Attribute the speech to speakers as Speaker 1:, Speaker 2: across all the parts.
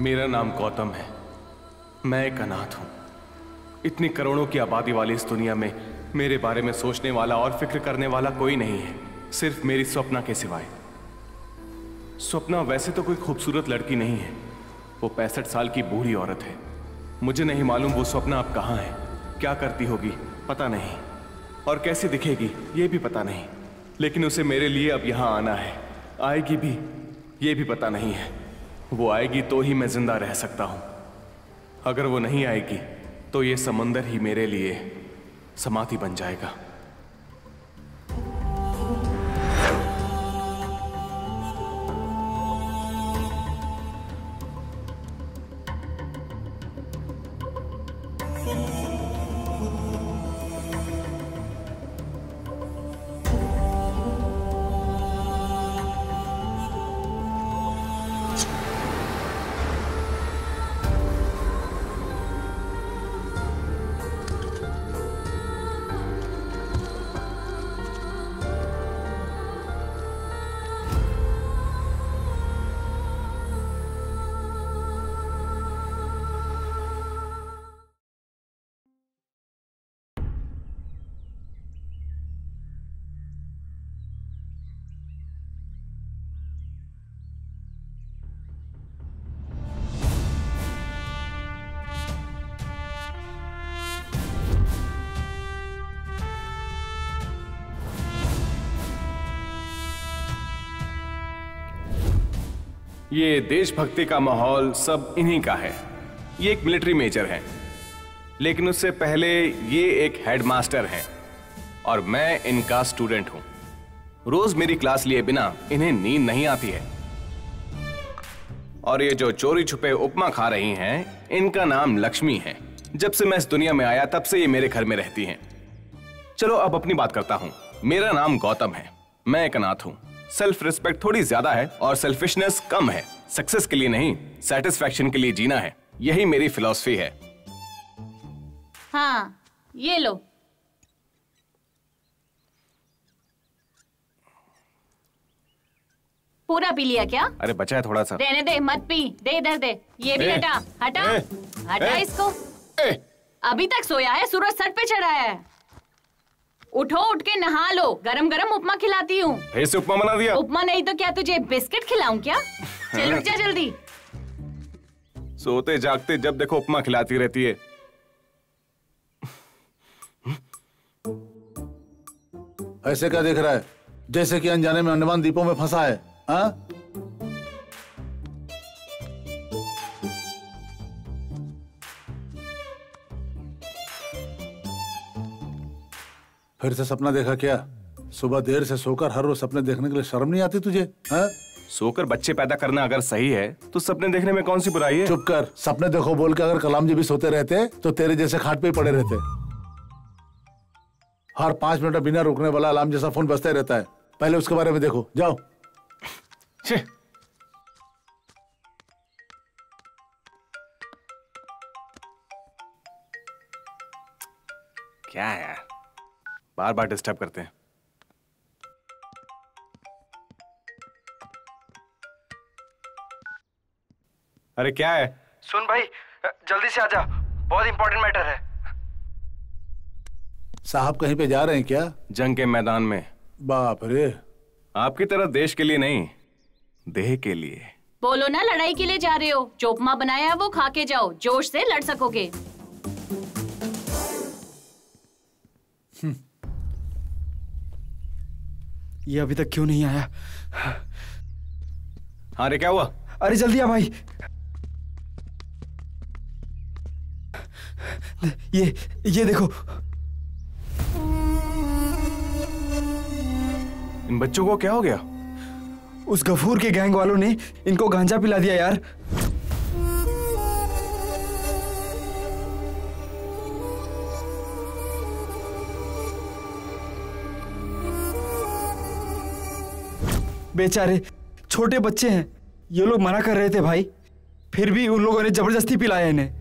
Speaker 1: मेरा नाम गौतम है। मैं एक अनाथ हूं। इतनी करोड़ों की आबादी वाली इस दुनिया में मेरे बारे में सोचने वाला और फिक्र करने वाला कोई नहीं है, सिर्फ मेरी स्वप्ना के सिवाय। स्वप्ना वैसे तो कोई खूबसूरत लड़की नहीं है, वो 65 साल की बूढ़ी औरत है। मुझे नहीं मालूम वो स्वप्ना अब कहाँ है, क्या करती होगी पता नहीं, और कैसी दिखेगी ये भी पता नहीं। लेकिन उसे मेरे लिए अब यहाँ आना है। आएगी भी ये भी पता नहीं है। वो आएगी तो ही मैं जिंदा रह सकता हूँ। अगर वो नहीं आएगी तो ये समंदर ही मेरे लिए समाधि बन जाएगा। ये देशभक्ति का माहौल सब इन्हीं का है। ये एक मिलिट्री मेजर है, लेकिन उससे पहले ये एक हेडमास्टर है और मैं इनका स्टूडेंट हूं। रोज मेरी क्लास लिए बिना इन्हें नींद नहीं आती है। और ये जो चोरी छुपे उपमा खा रही हैं, इनका नाम लक्ष्मी है। जब से मैं इस दुनिया में आया तब से ये मेरे घर में रहती हैं। चलो अब अपनी बात करता हूं। मेरा नाम गौतम है, मैं एक अनाथ हूं। सेल्फ रिस्पेक्ट थोड़ी ज्यादा है और सेल्फिशनेस कम है। सक्सेस के लिए नहीं, सेटिस्फैक्शन के लिए जीना है, यही मेरी फिलॉसफी है।
Speaker 2: हाँ, ये लो। पूरा पी लिया क्या?
Speaker 1: अरे बचा है थोड़ा सा।
Speaker 2: रहने दे, मत पी। दे इधर दे। ये भी हटा हटा हटा इसको। अभी तक सोया है, सूरज सर पे चढ़ा है। उठो, उठ के नहा लो। गरम गरम उपमा खिलाती हूँ।
Speaker 1: फिर से उपमा बना दिया?
Speaker 2: उपमा नहीं तो क्या तुझे बिस्किट खिलाऊं क्या? चल उठ जा जल्दी।
Speaker 1: सोते जागते जब देखो उपमा खिलाती रहती है।
Speaker 3: ऐसे क्या देख रहा है, जैसे कि अनजाने में अंडमान द्वीपों में फंसा है? हाँ? फिर से सपना देखा क्या? सुबह देर से सोकर हर रोज सपने देखने के लिए शर्म नहीं आती तुझे? हाँ?
Speaker 1: सोकर बच्चे पैदा करना अगर सही है तो सपने देखने में कौन सी बुराई है?
Speaker 3: चुप कर। सपने देखो बोल के अगर कलाम जी भी सोते रहते तो तेरे जैसे खाट पे ही पड़े रहते। हर 5 मिनट बिना रुकने वाला अलार्म जैसा फोन बजता रहता है। पहले उसके बारे में देखो, जाओ।
Speaker 1: क्या है यार, बार बार डिस्टर्ब करते हैं। अरे क्या है?
Speaker 4: सुन भाई, जल्दी से आजा, बहुत इंपॉर्टेंट मैटर है।
Speaker 3: साहब कहीं पे जा रहे हैं क्या?
Speaker 1: जंग के मैदान में।
Speaker 3: बाप रे।
Speaker 1: आपकी तरह देश के लिए नहीं, देह के लिए।
Speaker 2: बोलो ना, लड़ाई के लिए जा रहे हो। जो उपमा बनाया है वो खा के जाओ, जोश से लड़ सकोगे।
Speaker 5: ये अभी तक क्यों नहीं आया?
Speaker 1: हाँ रे, क्या हुआ?
Speaker 5: अरे जल्दी आ भाई। ये देखो।
Speaker 1: इन बच्चों को क्या हो गया?
Speaker 5: उस गफूर के गैंग वालों ने इनको गांजा पिला दिया यार। बेचारे छोटे बच्चे हैं, ये लोग मना कर रहे थे भाई, फिर भी उन लोगों ने जबरदस्ती पिलाया इन्हें।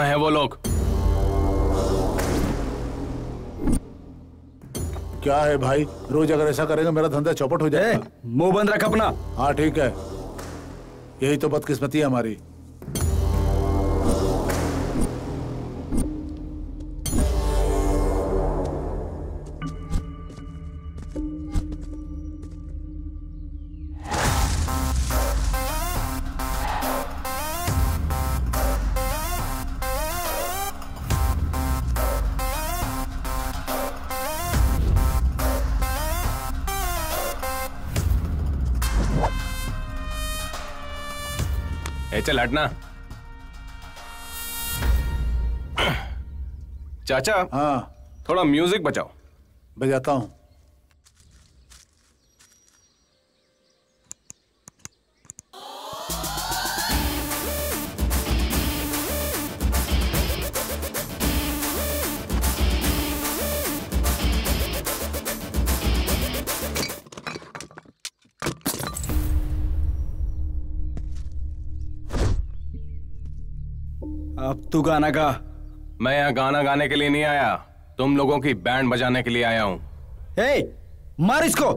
Speaker 1: कहाँ हैं वो लोग?
Speaker 3: क्या है भाई, रोज अगर ऐसा करेगा मेरा धंधा चौपट हो जाएगा।
Speaker 5: मुंह बंद रख अपना।
Speaker 3: हाँ ठीक है, यही तो बदकिस्मती है हमारी।
Speaker 1: चल हटना। चाचा,
Speaker 3: हाँ
Speaker 1: थोड़ा म्यूजिक बजाओ।
Speaker 3: बजाता हूँ।
Speaker 5: अब तू गाना गा।
Speaker 1: मैं यहाँ गाना गाने के लिए नहीं आया, तुम लोगों की बैंड बजाने के लिए आया हूँ।
Speaker 5: मार इसको।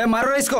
Speaker 5: मारो इसको।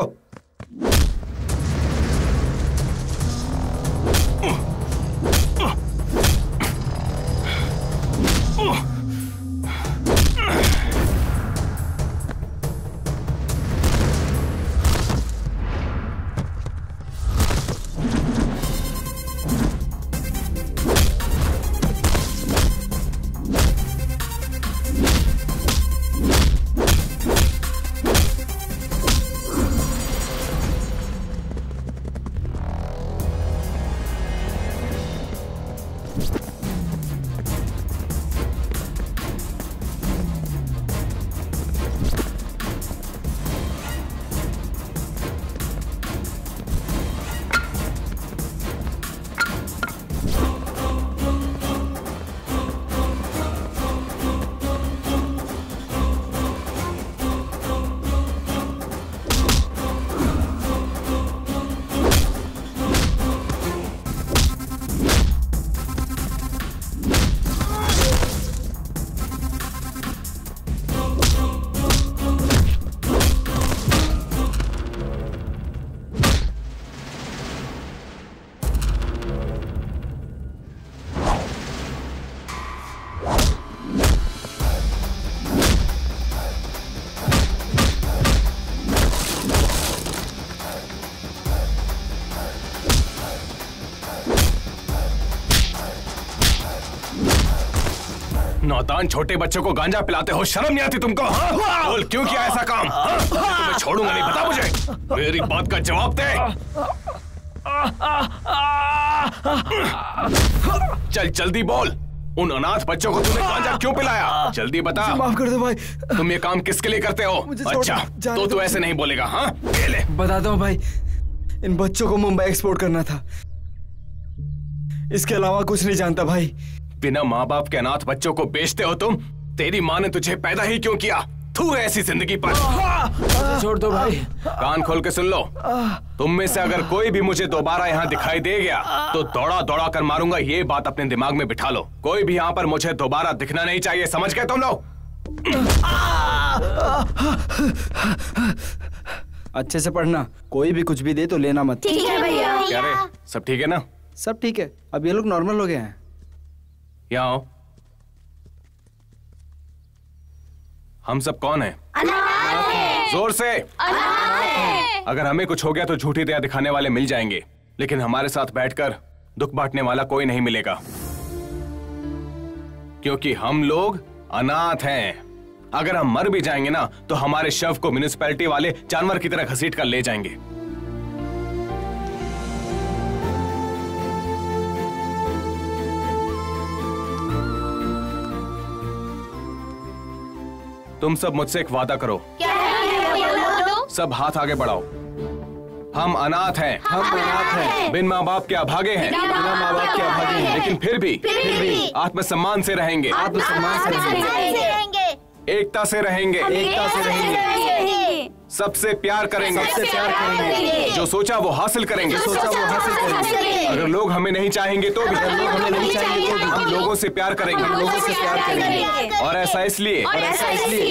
Speaker 1: नौतान छोटे बच्चों को गांजा पिलाते हो, शर्म नहीं आती तुमको? हाँ? बोल क्यों किया ऐसा काम? हाँ? तुम्हें छोड़ूंगा नहीं, बता मुझे, मेरी बात का जवाब दे। चल जल्दी बोल, उन अनाथ बच्चों को तूने गांजा क्यों पिलाया? जल्दी बता।
Speaker 5: माफ कर दो भाई।
Speaker 1: तुम ये काम किसके लिए करते हो? अच्छा तो तू ऐसे नहीं बोलेगा। हाँ
Speaker 5: बताता हूँ भाई, इन बच्चों को मुंबई एक्सपोर्ट करना था, इसके अलावा कुछ नहीं जानता भाई।
Speaker 1: बिना माँ बाप के अनाथ बच्चों को बेचते हो तुम, तेरी माँ ने तुझे पैदा ही क्यों किया? तू ऐसी जिंदगी पर।
Speaker 5: छोड़ दो भाई।
Speaker 1: कान खोल के सुन लो, तुम में से अगर कोई भी मुझे दोबारा यहाँ दिखाई दे गया तो दौड़ा दौड़ा कर मारूंगा। ये बात अपने दिमाग में बिठा लो। कोई भी यहाँ पर मुझे दोबारा दिखना नहीं चाहिए, समझ गए तुम लोग?
Speaker 5: अच्छे से पढ़ना, कोई भी कुछ भी दे तो लेना मत।
Speaker 6: ठीक है भैया।
Speaker 1: क्या रे, सब ठीक है ना?
Speaker 5: सब ठीक है, अब ये लोग नॉर्मल हो गए हैं।
Speaker 1: यहाँ आओ। हम सब कौन हैं?
Speaker 2: अनाथ है।
Speaker 1: जोर से।
Speaker 2: अनाथ है।
Speaker 1: अगर हमें कुछ हो गया तो झूठी दया दिखाने वाले मिल जाएंगे, लेकिन हमारे साथ बैठकर दुख बांटने वाला कोई नहीं मिलेगा, क्योंकि हम लोग अनाथ हैं। अगर हम मर भी जाएंगे ना तो हमारे शव को म्युनिसिपैलिटी वाले जानवर की तरह घसीट कर ले जाएंगे। तुम सब मुझसे एक वादा करो।
Speaker 6: क्या है?
Speaker 1: सब हाथ आगे बढ़ाओ। हम अनाथ हैं।
Speaker 5: हम अनाथ हैं।
Speaker 1: बिन माँ बाप के अभागे हैं।
Speaker 5: बिना माँ बाप के अभागे हैं।
Speaker 1: लेकिन फिर भी आत्मसम्मान से रहेंगे।
Speaker 5: आत्मसम्मान से रहेंगे।
Speaker 1: एकता से रहेंगे।
Speaker 5: एकता से रहेंगे।
Speaker 1: सबसे प्यार करेंगे।
Speaker 5: सबसे प्यार करेंगे।
Speaker 1: जो सोचा वो हासिल करेंगे।
Speaker 5: सोचा वो हासिल करेंगे।
Speaker 1: अगर लोग हमें नहीं चाहेंगे तो भी
Speaker 5: लोग हमें नहीं चाहेंगे तो भी
Speaker 1: हम लोगों से प्यार करेंगे।
Speaker 5: लोगों से प्यार करेंगे।
Speaker 1: और ऐसा इसलिए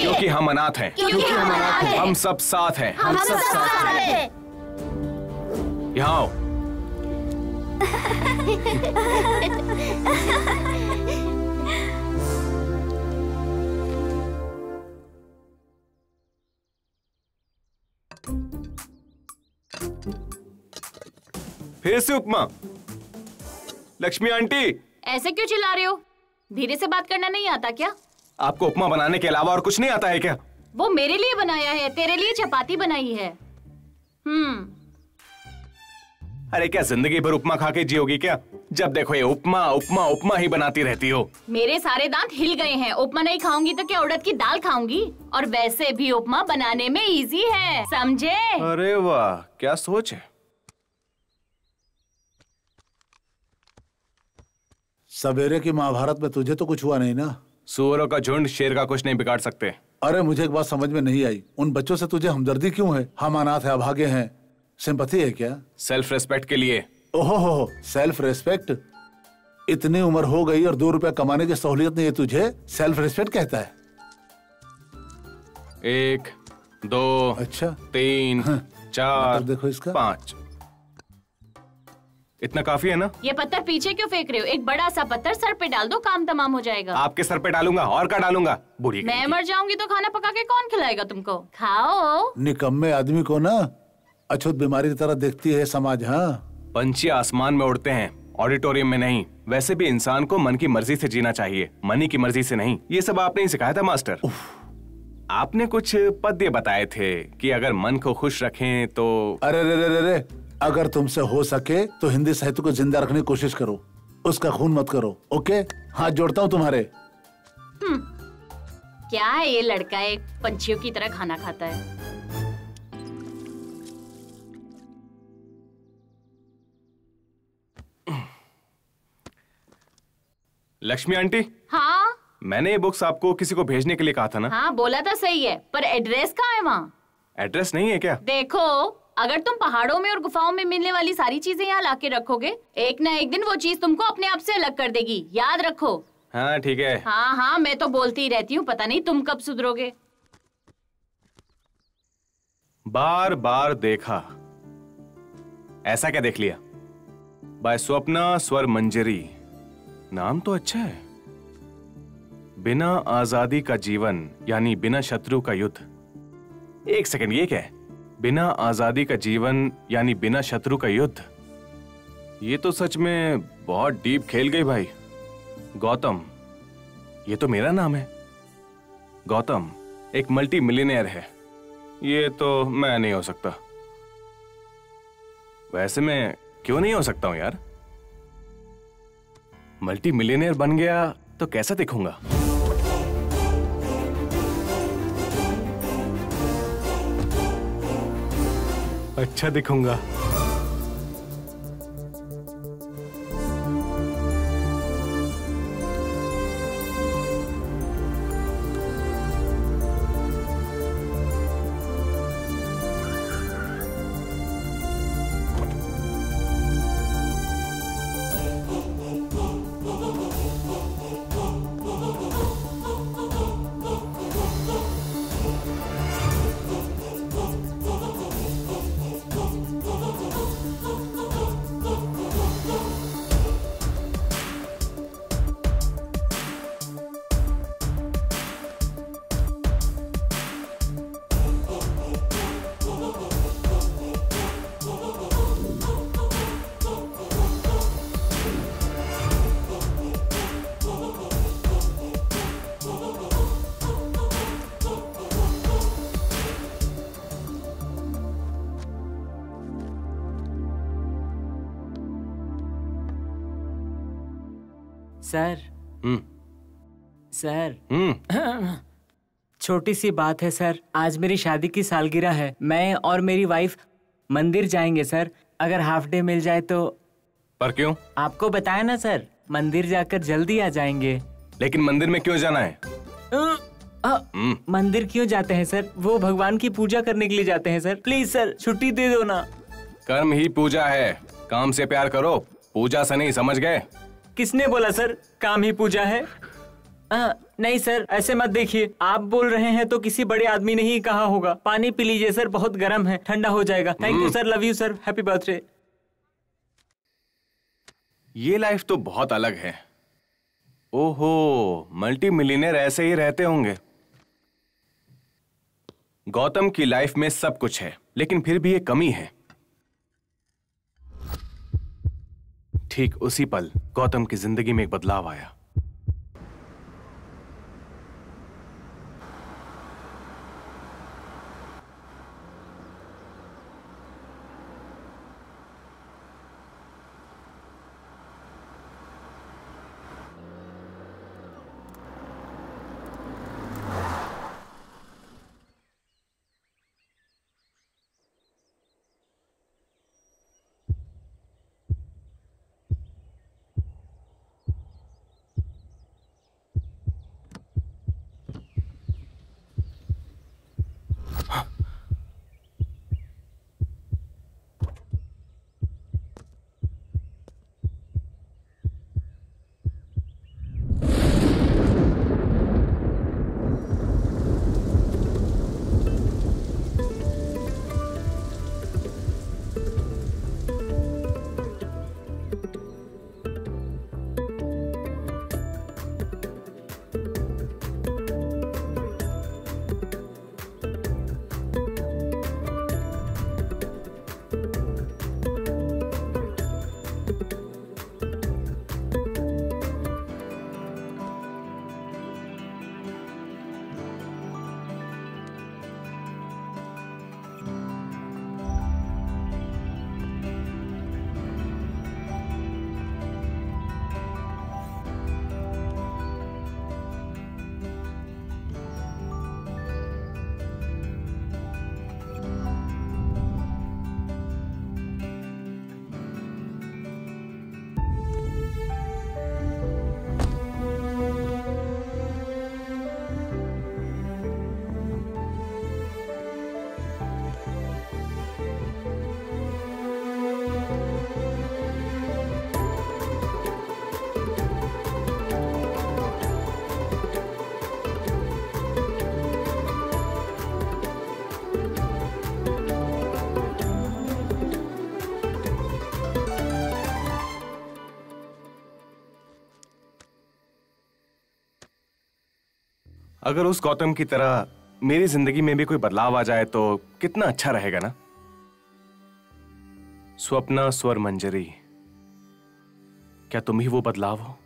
Speaker 1: क्योंकि हम अनाथ हैं।
Speaker 5: क्योंकि हम अनाथ हैं।
Speaker 1: हम सब साथ हैं।
Speaker 6: हम सब साथ हैं।
Speaker 1: यहाँ आओ। फिर से उपमा। लक्ष्मी आंटी,
Speaker 2: ऐसे क्यों चिल्ला रहे हो? धीरे से बात करना नहीं आता क्या?
Speaker 1: आपको उपमा बनाने के अलावा और कुछ नहीं आता है क्या?
Speaker 2: वो मेरे लिए बनाया है, तेरे लिए चपाती बनाई है।
Speaker 1: अरे क्या जिंदगी भर उपमा खा के जियोगी क्या? जब देखो ये उपमा उपमा उपमा ही बनाती रहती हो।
Speaker 2: मेरे सारे दांत हिल गए हैं। उपमा नहीं खाऊंगी तो क्या उड़द की दाल खाऊंगी? और वैसे भी उपमा बनाने में इजी है, समझे?
Speaker 1: अरे वाह, क्या सोच है।
Speaker 3: सवेरे की महाभारत में तुझे तो कुछ हुआ नहीं ना?
Speaker 1: सुअरों का झुंड शेर का कुछ नहीं बिगाड़ सकते।
Speaker 3: अरे मुझे एक बात समझ में नहीं आई, उन बच्चों से तुझे हमदर्दी क्यों है? हम अनाथ है, अभागे हैं, सिंपैथी है क्या?
Speaker 1: सेल्फ रेस्पेक्ट के लिए।
Speaker 3: ओहो हो, सेल्फ रेस्पेक्ट? इतनी उम्र हो गई और 2 रुपया कमाने की सहूलियत नहीं है, तुझे सेल्फ रेस्पेक्ट कहता है?
Speaker 1: 1 2
Speaker 3: अच्छा
Speaker 1: 3 4
Speaker 3: देखो इसका
Speaker 1: 5। इतना काफी है ना?
Speaker 2: ये पत्थर पीछे क्यों फेंक रहे हो? एक बड़ा सा पत्थर सर पे डाल दो, काम तमाम हो जाएगा।
Speaker 1: आपके सर पे डालूंगा और क्या डालूंगा? बूढ़ी
Speaker 2: मैं मर जाऊंगी तो खाना पका के कौन खिलाएगा तुमको? खाओ।
Speaker 3: निकम्मे आदमी को ना अछूत बीमारी की तरह देखती है समाज। हाँ,
Speaker 1: पंछी आसमान में उड़ते हैं, ऑडिटोरियम में नहीं। वैसे भी इंसान को मन की मर्जी से जीना चाहिए, मनी की मर्जी से नहीं। ये सब आपने ही सिखाया था मास्टर। आपने कुछ पद्य बताए थे कि अगर मन को खुश रखें तो।
Speaker 3: अरे रे रे रे रे, अगर तुमसे हो सके तो हिंदी साहित्य को जिंदा रखने की कोशिश करो, उसका खून मत करो। ओके, हाथ जोड़ता हूँ तुम्हारे।
Speaker 2: क्या है ये लड़का, एक पंछियों की तरह खाना खाता है।
Speaker 1: लक्ष्मी आंटी,
Speaker 2: हाँ
Speaker 1: मैंने ये बुक्स आपको किसी को भेजने के लिए कहा था ना?
Speaker 2: हाँ बोला था, सही है, पर एड्रेस कहाँ है वहाँ?
Speaker 1: एड्रेस नहीं है क्या?
Speaker 2: देखो, अगर तुम पहाड़ों में और गुफाओं में मिलने वाली सारी चीजें यहाँ लाके रखोगे, एक ना एक दिन वो चीज तुमको अपने आप से अलग कर देगी, याद रखो।
Speaker 1: हाँ ठीक है।
Speaker 2: हाँ हाँ, मैं तो बोलती ही रहती हूँ, पता नहीं तुम कब सुधरोगे।
Speaker 1: बार बार देखा, ऐसा क्या देख लिया? बाय स्वप्ना स्वर मंजरी, नाम तो अच्छा है। बिना आजादी का जीवन यानी बिना शत्रु का युद्ध। एक सेकंड, ये क्या है? बिना आजादी का जीवन यानी बिना शत्रु का युद्ध। ये तो सच में बहुत डीप खेल गई भाई। गौतम, ये तो मेरा नाम है। गौतम एक मल्टी मिलियनेयर है। ये तो मैं नहीं हो सकता। वैसे मैं क्यों नहीं हो सकता हूं यार? मल्टी मिलियनेयर बन गया तो कैसा दिखूंगा? अच्छा दिखूंगा।
Speaker 7: सर सर छोटी सी बात है सर, आज मेरी शादी की सालगिरह है। मैं और मेरी वाइफ मंदिर जाएंगे सर, अगर हाफ डे मिल जाए तो।
Speaker 1: पर क्यों?
Speaker 7: आपको बताया ना सर, मंदिर जाकर जल्दी आ जाएंगे।
Speaker 1: लेकिन मंदिर में क्यों जाना है?
Speaker 7: मंदिर क्यों जाते हैं सर? वो भगवान की पूजा करने के लिए जाते हैं सर। प्लीज सर छुट्टी दे दो ना।
Speaker 1: कर्म ही पूजा है, काम से प्यार करो, पूजा से नहीं, समझ गए?
Speaker 7: किसने बोला सर काम ही पूजा है? नहीं सर, ऐसे मत देखिए, आप बोल रहे हैं तो किसी बड़े आदमी ने ही कहा होगा। पानी पी लीजिए सर, बहुत गर्म है, ठंडा हो जाएगा। Thank you sir, love you sir, happy birthday.
Speaker 1: ये लाइफ तो बहुत अलग है। ओहो, मल्टी मिलियनेयर ऐसे ही रहते होंगे। गौतम की लाइफ में सब कुछ है, लेकिन फिर भी एक कमी है। ठीक उसी पल गौतम की जिंदगी में एक बदलाव आया। अगर उस गौतम की तरह मेरी जिंदगी में भी कोई बदलाव आ जाए तो कितना अच्छा रहेगा ना। स्वप्ना स्वर मंजरी, क्या तुम ही वो बदलाव हो?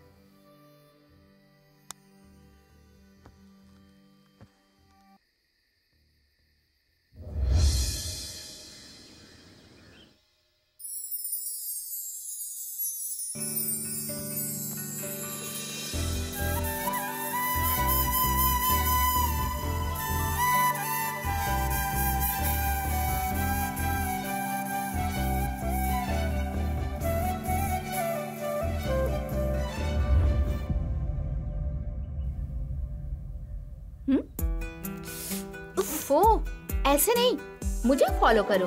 Speaker 6: ऐसे नहीं, मुझे फॉलो करो।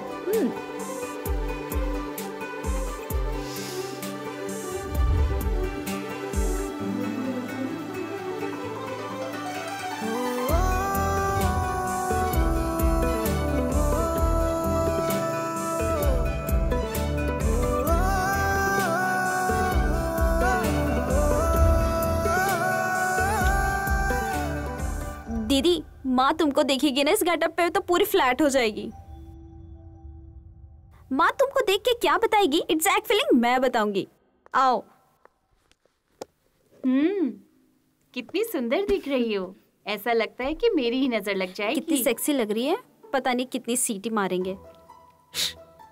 Speaker 8: दीदी, माँ तुमको देखेगी ना इस गेटअप पे तो पूरी फ्लैट हो जाएगी। माँ तुमको देख के क्या बताएगी, एग्जैक्ट फीलिंग मैं बताऊंगी। आओ।
Speaker 2: कितनी सुंदर दिख रही हो, ऐसा लगता है कि मेरी ही नजर लग जाएगी।
Speaker 8: कितनी सेक्सी लग रही है, पता नहीं कितनी सीटी मारेंगे।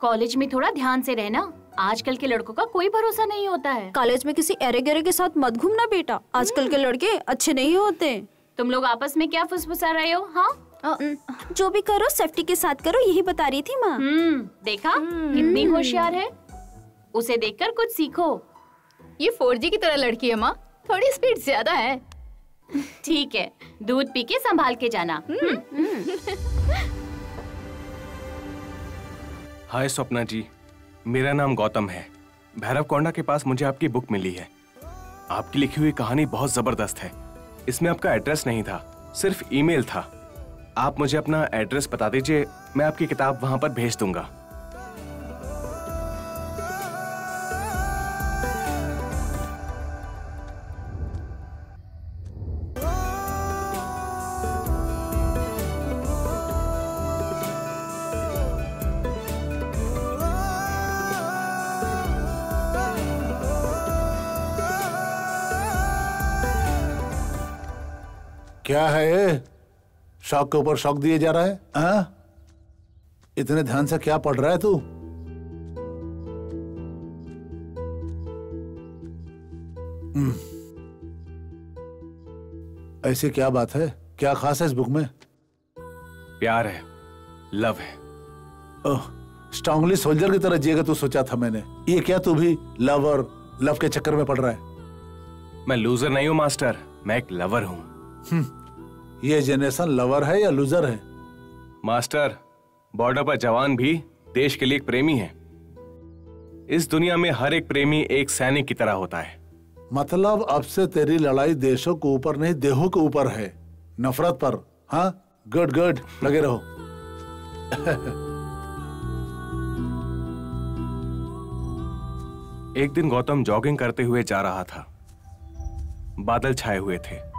Speaker 2: कॉलेज में थोड़ा ध्यान से रहना, आजकल के लड़कों का कोई भरोसा नहीं होता है।
Speaker 8: कॉलेज में किसी एरे गेरे के साथ मत घूमना बेटा, आजकल के लड़के अच्छे नहीं होते।
Speaker 2: तुम लोग आपस में क्या फुसफुसा रहे हो? हाँ,
Speaker 8: जो भी करो सेफ्टी के साथ करो, यही बता रही थी माँ।
Speaker 2: देखा कितनी होशियार है, उसे देखकर कुछ सीखो।
Speaker 6: ये 4G की तरह लड़की है माँ, थोड़ी स्पीड ज्यादा है।
Speaker 2: ठीक है, दूध पी के संभाल के जाना।
Speaker 1: हाय स्वप्ना जी, मेरा नाम गौतम है। भैरव कोंडा के पास मुझे आपकी बुक मिली है। आपकी लिखी हुई कहानी बहुत जबरदस्त है। इसमें आपका एड्रेस नहीं था, सिर्फ ईमेल था। आप मुझे अपना एड्रेस बता दीजिए, मैं आपकी किताब वहां पर भेज दूंगा।
Speaker 3: क्या है ये? शौक के ऊपर शौक दिए जा रहा है? हाँ? इतने ध्यान से क्या पढ़ रहा है तू? ऐसी क्या बात है? क्या खास है इस बुक में?
Speaker 1: प्यार है, लव है।
Speaker 3: ओह, स्ट्रांगली सोल्जर की तरह जिएगा तू सोचा था मैंने। ये क्या तू भी लव और लव के चक्कर में पड़ रहा है?
Speaker 1: मैं लूजर नहीं हूँ मास्टर, मैं एक लवर हूँ।
Speaker 3: ये जनरेशन लवर है या लूजर है?
Speaker 1: मास्टर, बॉर्डर पर जवान भी देश के लिए एक प्रेमी है। इस दुनिया में हर एक प्रेमी एक सैनिक की तरह होता है।
Speaker 3: मतलब अब से तेरी लड़ाई देशों के ऊपर नहीं, देहों के ऊपर है, नफरत पर। हाँ, गुड गुड, लगे रहो।
Speaker 1: एक दिन गौतम जॉगिंग करते हुए जा रहा था। बादल छाए हुए थे।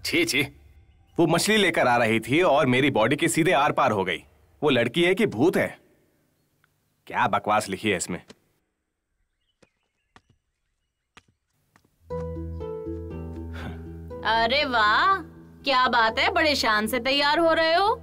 Speaker 1: छी छी, वो मछली लेकर आ रही थी और मेरी बॉडी के सीधे आर पार हो गई। वो लड़की है कि भूत है? क्या बकवास लिखी है इसमें।
Speaker 2: अरे वाह, क्या बात है, बड़े शान से तैयार हो रहे हो।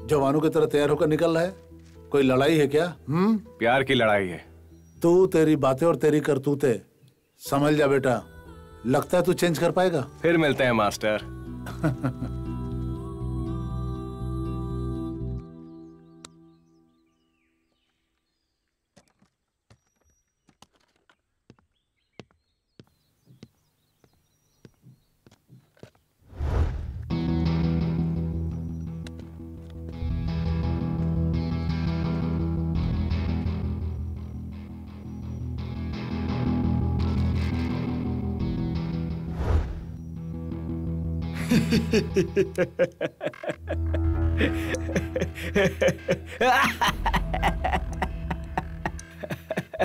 Speaker 3: जवानों की तरह तैयार होकर निकल रहा है। कोई लड़ाई है क्या?
Speaker 1: प्यार की लड़ाई है।
Speaker 3: तू, तेरी बातें और तेरी करतूतें समझ जा बेटा। लगता है तू चेंज कर पाएगा।
Speaker 1: फिर मिलते हैं मास्टर।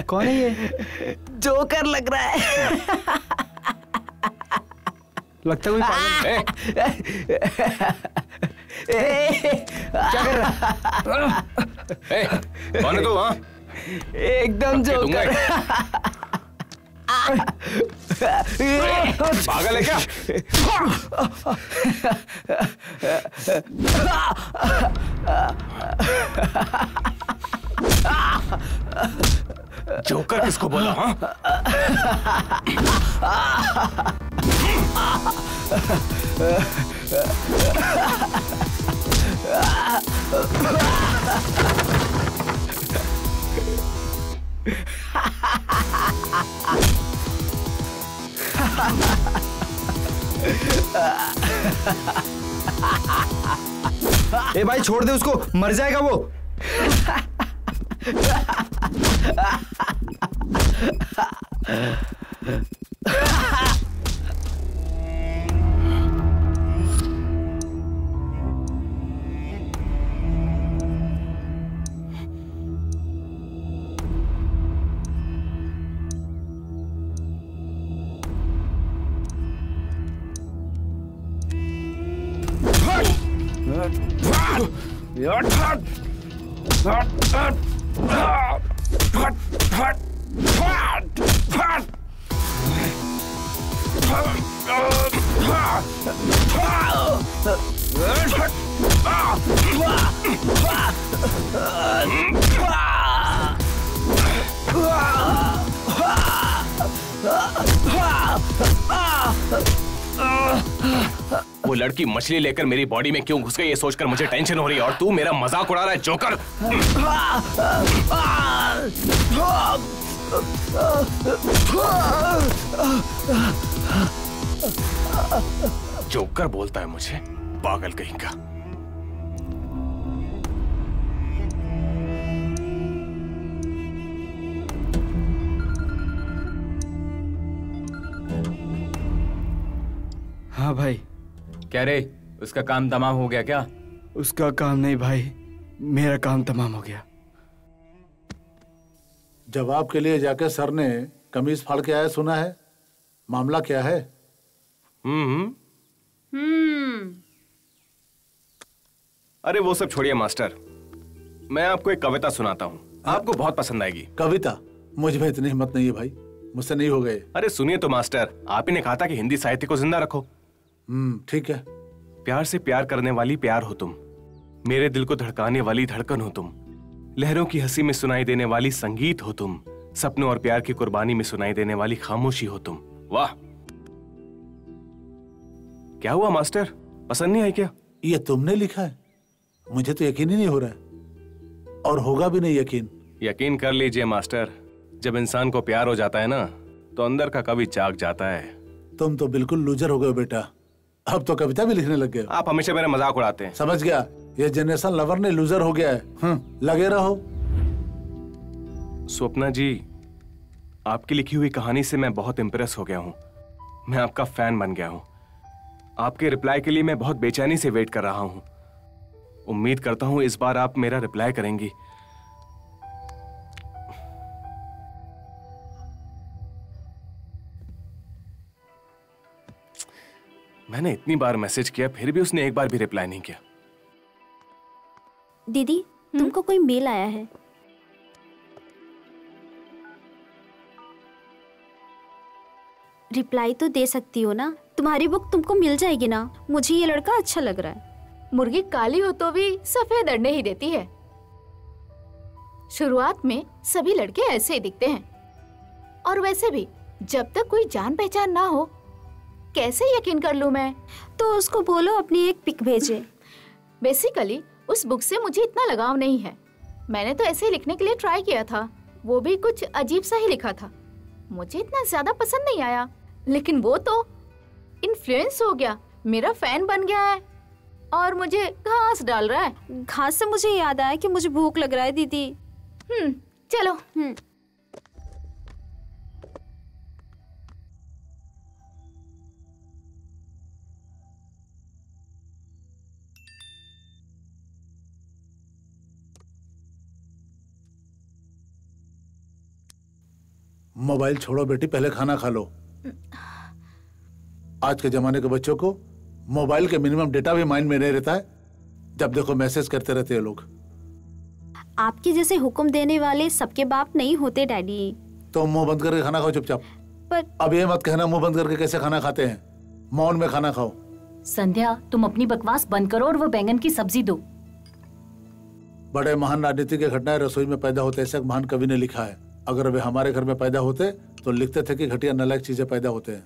Speaker 5: कौन है ये?
Speaker 7: जोकर लग रहा है।
Speaker 5: लगता है कोई पागल है। क्या कर रहा है?
Speaker 1: कौन है तू? हाँ,
Speaker 7: एकदम जोकर।
Speaker 1: पागल है क्या? जोकर किसको बोला? हाँ,
Speaker 5: ए भाई छोड़ दे उसको, मर जाएगा वो।
Speaker 1: वो लड़की मछली लेकर मेरी बॉडी में क्यों घुस गई ये सोचकर मुझे टेंशन हो रही है, और तू मेरा मजाक उड़ा रहा है जोकर। जोकर बोलता है मुझे, पागल कहीं का।
Speaker 5: हाँ भाई।
Speaker 7: क्या रे, उसका काम तमाम हो गया क्या?
Speaker 5: उसका काम नहीं भाई, मेरा काम तमाम हो गया।
Speaker 3: जवाब के लिए जाके सर ने कमीज फाड़ के आया सुना है। मामला क्या है?
Speaker 1: अरे वो सब छोड़िए मास्टर, मैं आपको एक कविता सुनाता हूँ, आपको बहुत पसंद आएगी।
Speaker 3: कविता? मुझ में इतनी हिम्मत नहीं है भाई, मुझसे नहीं हो गए।
Speaker 1: अरे सुनिए तो मास्टर, आप ही ने कहा था कि हिंदी साहित्य को जिंदा रखो।
Speaker 3: ठीक है।
Speaker 1: प्यार से प्यार करने वाली प्यार हो तुम, मेरे दिल को धड़काने वाली धड़कन हो तुम, लहरों की हंसी में सुनाई देने वाली संगीत हो तुम, सपनों और प्यार की कुर्बानी में सुनाई देने वाली खामोशी हो तुम। वाह, क्या हुआ मास्टर, पसंद नहीं आई क्या?
Speaker 3: ये तुमने लिखा है? मुझे तो यकीन ही नहीं हो रहा है, और होगा भी नहीं यकीन।
Speaker 1: यकीन कर लीजिए मास्टर, जब इंसान को प्यार हो जाता है ना तो अंदर का कवि जाग जाता है।
Speaker 3: तुम तो बिल्कुल लूजर हो गए बेटा, अब तो कविता भी लिखने लग गए।
Speaker 1: आप हमेशा मेरा मजाक उड़ाते हैं।
Speaker 3: समझ गया, ये जनरेशन लवर ने लूजर हो गया है। लगे रहो।
Speaker 1: स्वप्ना जी, आपकी लिखी हुई कहानी से मैं बहुत इंप्रेस हो गया हूँ, मैं आपका फैन बन गया हूँ। आपके रिप्लाई के लिए मैं बहुत बेचैनी से वेट कर रहा हूँ। उम्मीद करता हूँ इस बार आप मेरा रिप्लाई करेंगी। मैंने इतनी बार मैसेज किया फिर भी उसने एक बार भी रिप्लाई नहीं किया।
Speaker 8: दीदी, तुमको कोई मेल आया है। रिप्लाई तो दे सकती हो ना, तुम्हारी बुक तुमको मिल जाएगी ना। मुझे ये लड़का अच्छा लग रहा है।
Speaker 6: मुर्गी काली हो तो भी सफेद अंडे ही देती है। शुरुआत में सभी लड़के ऐसे ही दिखते हैं, और वैसे भी जब तक कोई जान पहचान ना हो कैसे यकीन कर लूं मैं?
Speaker 8: तो उसको बोलो अपनी एक पिक भेजे।
Speaker 6: बेसिकली उस बुक से मुझे इतना लगाव नहीं है। मैंने तो ऐसे ही लिखने के लिए ट्राई किया था, वो भी कुछ अजीब सा ही लिखा था। मुझे इतना ज्यादा पसंद नहीं आया, लेकिन वो तो इन्फ्लुएंस हो गया, मेरा फैन बन गया है और मुझे घास डाल रहा है।
Speaker 8: घास से मुझे याद आया कि मुझे भूख लग रहा है दीदी।
Speaker 6: चलो।
Speaker 3: मोबाइल छोड़ो बेटी, पहले खाना खा लो। आज के जमाने के बच्चों को मोबाइल के मिनिमम डेटा भी माइंड में नहीं रहता है, जब देखो मैसेज करते रहते हैं लोग।
Speaker 8: आपके जैसे हुक्म देने वाले सबके बाप नहीं होते डैडी।
Speaker 3: तो मुंह बंद करके खाना खाओ चुपचाप।
Speaker 8: पर
Speaker 3: अब ये मत कहना मुंह बंद करके कैसे खाना खाते हैं, मौन में खाना खाओ।
Speaker 2: संध्या, तुम अपनी बकवास बंद करो और वो बैंगन की सब्जी दो।
Speaker 3: बड़े महान राजनीति के घटनाएं रसोई में पैदा होते, ऐसा महान कवि ने लिखा है। अगर वे हमारे घर में पैदा होते तो लिखते थे कि घटिया नालायक चीजें पैदा होते हैं।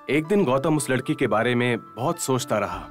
Speaker 1: एक दिन गौतम उस लड़की के बारे में बहुत सोचता रहा।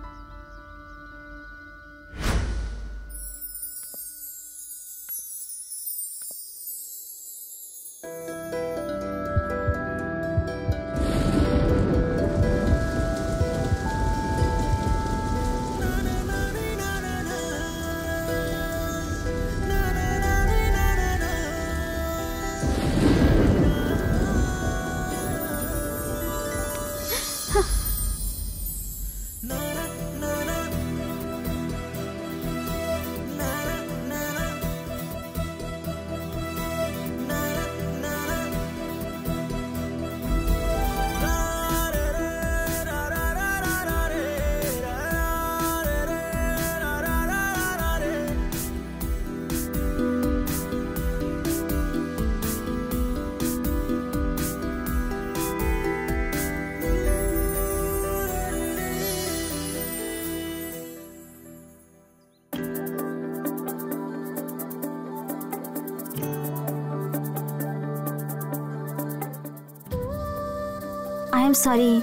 Speaker 8: आई एम सॉरी,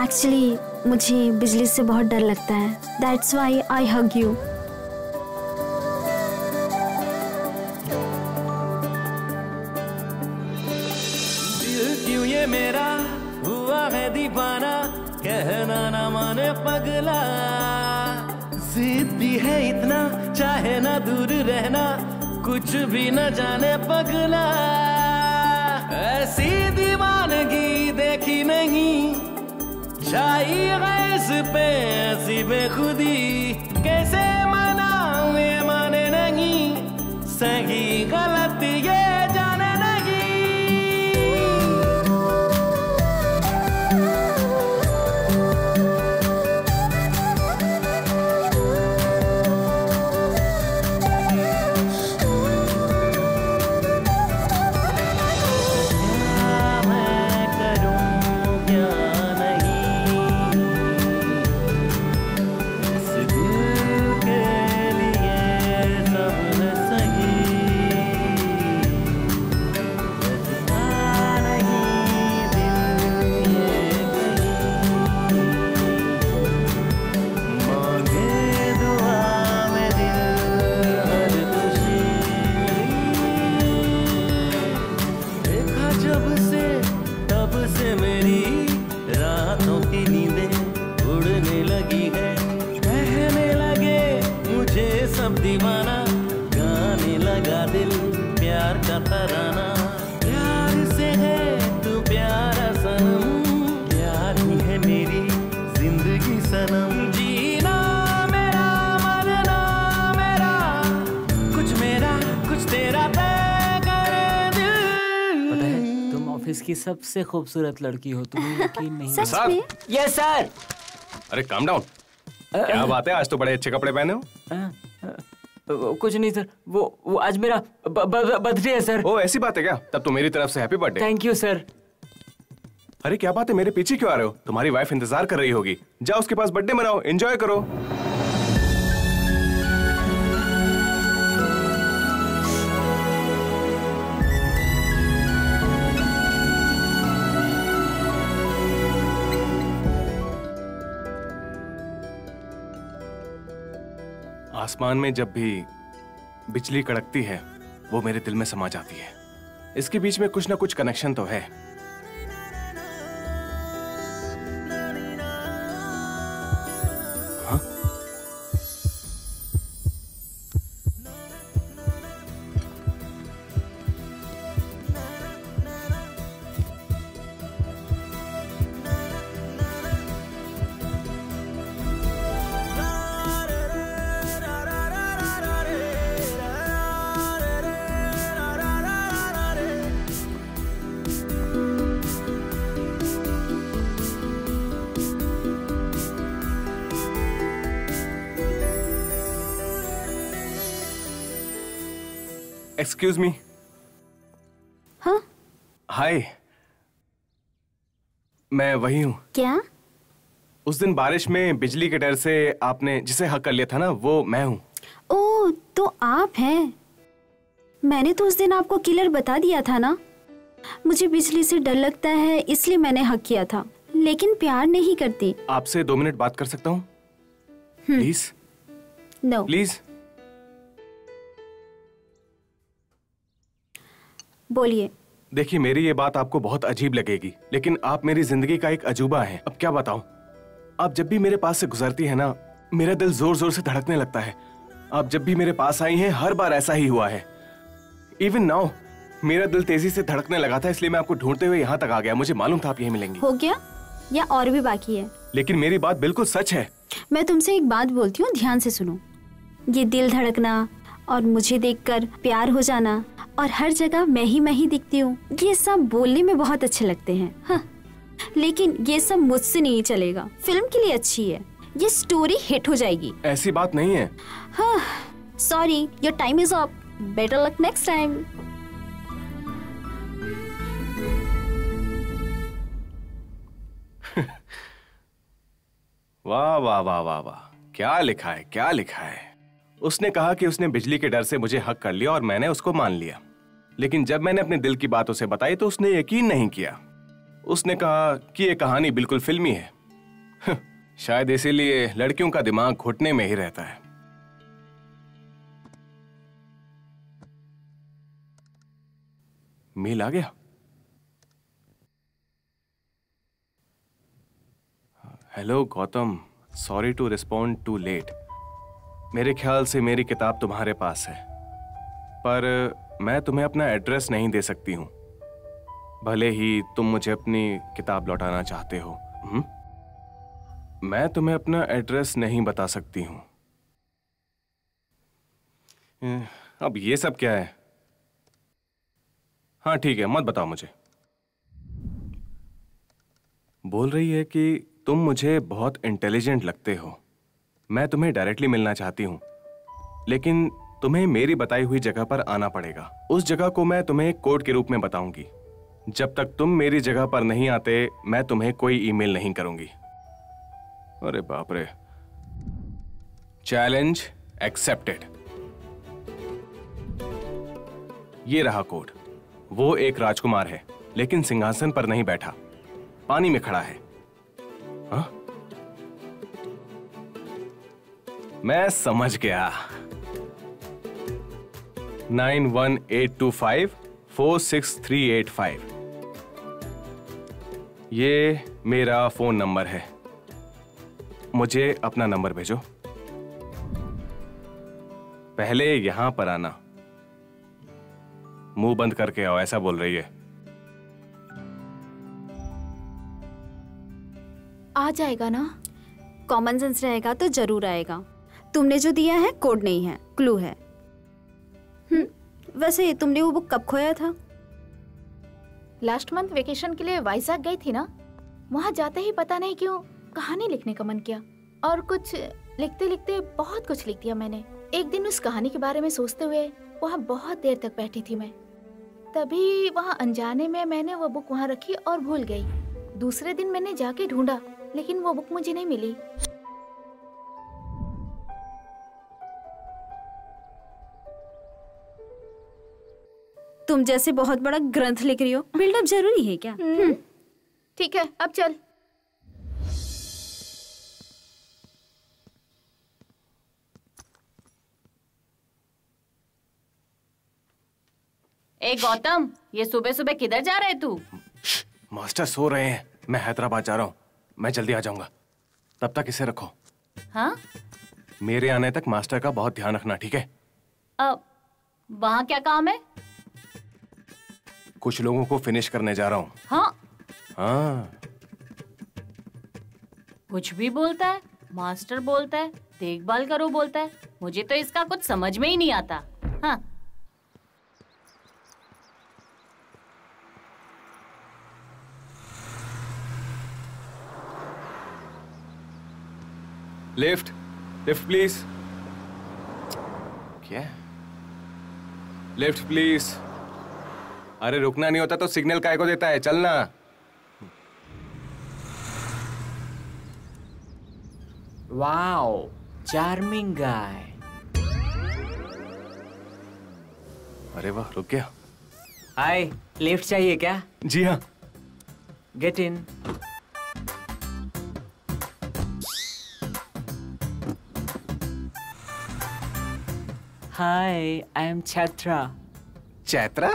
Speaker 8: एक्चुअली मुझे बिजली से बहुत डर लगता है, that's why I hug you.
Speaker 9: दिल क्यों ये मेरा हुआ है दीवाना, कहना ना माने पगला, जिद्दी है इतना चाहे ना दूर रहना, कुछ भी न जाने पगला, ऐसी दीवानगी देखी नहीं, चाहिए इस पे ऐसी बेखुदी, कैसे मनाऊं ये माने नहीं, सही गलत ये जाने नहीं। दीवाना गाने लगा दिल प्यार का तराना, प्यार से है तू प्यारा सनम, प्यार ही है मेरी जिंदगी सनम, जीना मेरा मरना मेरा, कुछ मेरा कुछ तेरा तय करे दिल।
Speaker 7: पता है तुम ऑफिस की सबसे खूबसूरत लड़की हो, तुम्हें यकीन नहीं?
Speaker 8: सच में?
Speaker 7: Yes sir.
Speaker 1: अरे काम डाउन, क्या बात है, आज तो बड़े अच्छे कपड़े पहने हो।
Speaker 7: कुछ नहीं सर, वो आज मेरा बर्थडे है सर।
Speaker 1: ओ ऐसी बात है क्या? तब तो मेरी तरफ से happy birthday.
Speaker 7: Thank you sir.
Speaker 1: अरे क्या बात है, मेरे पीछे क्यों आ रहे हो? तुम्हारी वाइफ इंतजार कर रही होगी, जाओ उसके पास बर्थडे मनाओ, एंजॉय करो। आसमान में जब भी बिजली कड़कती है वो मेरे दिल में समा जाती है। इसके बीच में कुछ ना कुछ कनेक्शन तो है। हाँ? Excuse me.
Speaker 8: हाँ
Speaker 1: हाय, मैं वही हूँ।
Speaker 8: क्या?
Speaker 1: उस दिन बारिश में बिजली के डर से आपने जिसे हक कर लिया था ना, वो मैं हूँ।
Speaker 8: ओह, तो आप हैं। मैंने तो उस दिन आपको किलर बता दिया था ना। मुझे बिजली से डर लगता है इसलिए मैंने हक किया था, लेकिन प्यार नहीं करती।
Speaker 1: आपसे 2 मिनट बात कर सकता हूँ प्लीज?
Speaker 8: No
Speaker 1: please.
Speaker 8: बोलिए।
Speaker 1: देखिए, मेरी ये बात आपको बहुत अजीब लगेगी, लेकिन आप मेरी जिंदगी का एक अजूबा हैं। अब क्या बताऊं, आप जब भी मेरे पास से गुजरती है ना, मेरा दिल जोर जोर से धड़कने लगता है। आप जब भी मेरे पास आई हैं, हर बार ऐसा ही हुआ है। इवन नाउ मेरा दिल तेजी से धड़कने लगा था, इसलिए मैं आपको ढूंढते हुए यहाँ तक आ गया। मुझे मालूम था आप यहीं मिलेंगी।
Speaker 8: हो गया या और भी बाकी है?
Speaker 1: लेकिन मेरी बात बिल्कुल सच है।
Speaker 8: मैं तुमसे एक बात बोलती हूँ, ध्यान से सुनो। ये दिल धड़कना और मुझे देखकर प्यार हो जाना और हर जगह मैं ही दिखती हूँ, ये सब बोलने में बहुत अच्छे लगते हैं। हाँ, लेकिन ये सब मुझसे नहीं चलेगा। फिल्म के लिए अच्छी है, ये स्टोरी हिट हो जाएगी।
Speaker 1: ऐसी बात नहीं है।
Speaker 8: हाँ, sorry, your time is up. Better luck next time.
Speaker 1: वाह वाह वाह वाह वाह, क्या लिखा है, क्या लिखा है। उसने कहा कि उसने बिजली के डर से मुझे हक कर लिया और मैंने उसको मान लिया। लेकिन जब मैंने अपने दिल की बात उसे बताई तो उसने यकीन नहीं किया। उसने कहा कि ये कहानी बिल्कुल फिल्मी है। शायद इसीलिए लड़कियों का दिमाग घुटने में ही रहता है। मेल आ गया। Hello Gautam, sorry to respond too late. मेरे ख्याल से मेरी किताब तुम्हारे पास है, पर मैं तुम्हें अपना एड्रेस नहीं दे सकती हूँ, भले ही तुम मुझे अपनी किताब लौटाना चाहते हो। मैं तुम्हें अपना एड्रेस नहीं बता सकती हूँ। अब ये सब क्या है? हाँ ठीक है, मत बताओ मुझे। बोल रही है कि तुम मुझे बहुत इंटेलिजेंट लगते हो। मैं तुम्हें डायरेक्टली मिलना चाहती हूँ, लेकिन तुम्हें मेरी बताई हुई जगह पर आना पड़ेगा। उस जगह को मैं तुम्हें कोड के रूप में बताऊंगी। जब तक तुम मेरी जगह पर नहीं आते, मैं तुम्हें कोई ईमेल नहीं करूंगी। अरे बाप रे। Challenge accepted. ये रहा कोड। वो एक राजकुमार है, लेकिन सिंहासन पर नहीं बैठा, पानी में खड़ा है। हाँ? मैं समझ गया। 9182546385। ये मेरा फोन नंबर है। मुझे अपना नंबर भेजो। पहले यहां पर आना। मुंह बंद करके आओ, ऐसा बोल रही है।
Speaker 6: आ जाएगा ना?
Speaker 8: कॉमन सेंस रहेगा तो जरूर आएगा। तुमने जो दिया है कोड नहीं है, क्लू है। वैसे तुमने वो बुक कब खोया था?
Speaker 6: लास्ट मंथ वेकेशन के लिए वाइजैक गई थी ना, वहाँ जाते ही पता नहीं क्यों कहानी लिखने का मन किया और कुछ लिखते लिखते बहुत कुछ लिख दिया मैंने। एक दिन उस कहानी के बारे में सोचते हुए वहाँ बहुत देर तक बैठी थी मैं। तभी वहाँ अनजाने में मैंने वो बुक वहाँ रखी और भूल गई। दूसरे दिन मैंने जाके ढूंढा, लेकिन वो बुक मुझे नहीं मिली।
Speaker 8: तुम जैसे बहुत बड़ा ग्रंथ लिख रही हो, बिल्डअप जरूरी है क्या?
Speaker 6: ठीक है, अब चल।
Speaker 2: ए गौतम, ये सुबह सुबह किधर जा रहे तू?
Speaker 1: मास्टर सो रहे हैं, मैं हैदराबाद जा रहा हूँ। मैं जल्दी आ जाऊंगा, तब तक इसे रखो।
Speaker 2: हाँ?
Speaker 1: मेरे आने तक मास्टर का बहुत ध्यान रखना, ठीक है?
Speaker 2: वहाँ क्या काम है?
Speaker 1: कुछ लोगों को फिनिश करने जा रहा हूँ।
Speaker 2: हाँ?
Speaker 1: हाँ।
Speaker 2: कुछ भी बोलता है, मास्टर बोलता है, देखभाल करो बोलता है। मुझे तो इसका कुछ समझ में ही नहीं आता। हाँ।
Speaker 1: Lift, lift please. क्या? Lift please. अरे रुकना नहीं होता तो सिग्नल काय को देता है, चलना।
Speaker 7: वाओ, चार्मिंग गाय।
Speaker 1: अरे वाह, रुक गया।
Speaker 7: हाय, लिफ्ट चाहिए क्या?
Speaker 1: जी हाँ।
Speaker 7: Get in. Hi, I am छात्रा।
Speaker 1: चैत्रा?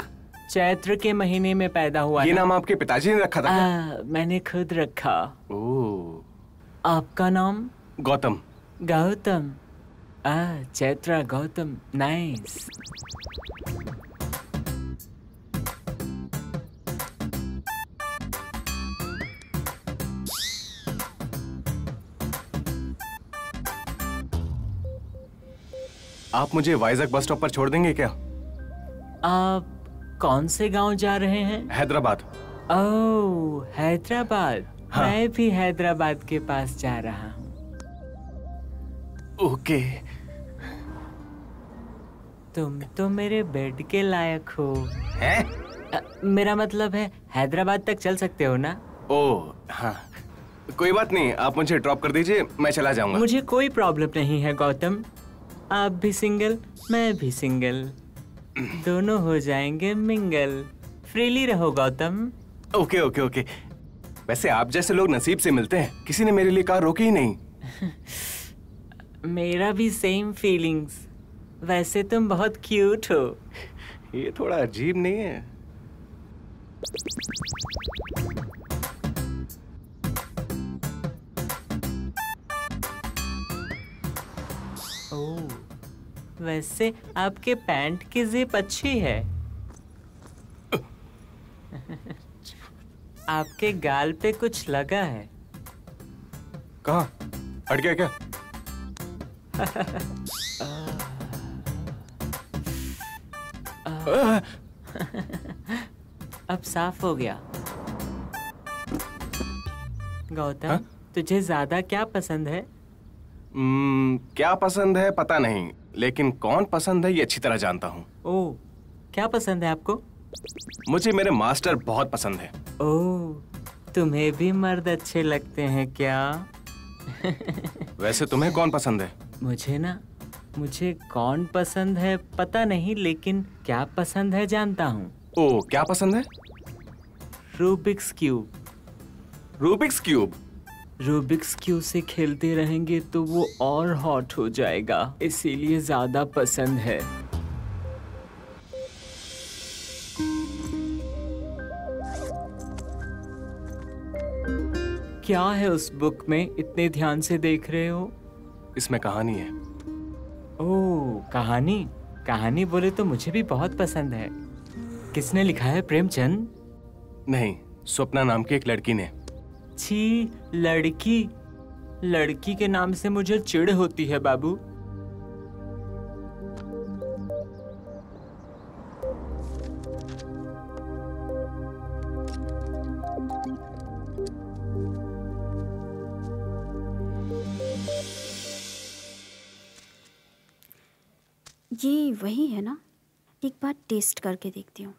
Speaker 7: चैत्र के महीने में पैदा हुआ।
Speaker 1: ये नाम आपके पिताजी ने रखा था क्या?
Speaker 7: मैंने खुद रखा।
Speaker 1: ओह।
Speaker 7: आपका नाम?
Speaker 1: गौतम।
Speaker 7: गौतम। चैत्रा गौतम, नाइस।
Speaker 1: आप मुझे वाइजैक बस स्टॉप पर छोड़ देंगे क्या?
Speaker 7: आप कौन से गांव जा रहे हैं?
Speaker 1: हैदराबाद।
Speaker 7: ओह, हैदराबाद।
Speaker 1: हाँ।
Speaker 7: मैं भी हैदराबाद के पास जा रहा हूँ।
Speaker 1: ओके।
Speaker 7: तुम तो मेरे बेड के लायक हो।
Speaker 1: हैं?
Speaker 7: मेरा मतलब है हैदराबाद तक चल सकते हो ना?
Speaker 1: ओह हाँ, कोई बात नहीं, आप मुझे ड्रॉप कर दीजिए, मैं चला जाऊंगा।
Speaker 7: मुझे कोई प्रॉब्लम नहीं है गौतम। आप भी सिंगल, मैं भी सिंगल, दोनों हो जाएंगे मिंगल। फ्रीली रहो गौतम।
Speaker 1: Okay okay okay. वैसे आप जैसे लोग नसीब से मिलते हैं, किसी ने मेरे लिए कार रोकी ही नहीं।
Speaker 7: मेरा भी सेम फीलिंग्स। वैसे तुम बहुत क्यूट हो।
Speaker 1: ये थोड़ा अजीब नहीं है?
Speaker 7: ओह, वैसे आपके पैंट की जिप अच्छी है। आपके गाल पे कुछ लगा है।
Speaker 1: कहाँ? हट गया क्या?
Speaker 7: अब साफ हो गया। गौतम,
Speaker 1: हाँ?
Speaker 7: तुझे ज्यादा क्या पसंद है?
Speaker 1: क्या पसंद है पता नहीं, लेकिन कौन पसंद है ये अच्छी तरह जानता हूँ।
Speaker 7: ओह, क्या पसंद है आपको?
Speaker 1: मुझे मेरे मास्टर बहुत पसंद है।
Speaker 7: ओह, तुम्हें भी मर्द अच्छे लगते हैं क्या?
Speaker 1: वैसे तुम्हें कौन पसंद है?
Speaker 7: मुझे कौन पसंद है पता नहीं, लेकिन क्या पसंद है जानता हूँ।
Speaker 1: ओह, क्या पसंद है?
Speaker 7: Rubik's cube.
Speaker 1: Rubik's cube?
Speaker 7: Rubik's cube से खेलते रहेंगे तो वो और हॉट हो जाएगा, इसीलिए ज्यादा पसंद है। क्या है उस बुक में, इतने ध्यान से देख रहे हो?
Speaker 1: इसमें कहानी है।
Speaker 7: ओह, कहानी? कहानी बोले तो मुझे भी बहुत पसंद है। किसने लिखा है? प्रेमचंद?
Speaker 1: नहीं, स्वप्ना नाम की एक लड़की ने।
Speaker 7: छी, लड़की? लड़की के नाम से मुझे चिढ़ होती है बाबू।
Speaker 8: ये वही है ना? एक बार टेस्ट करके देखती हूँ।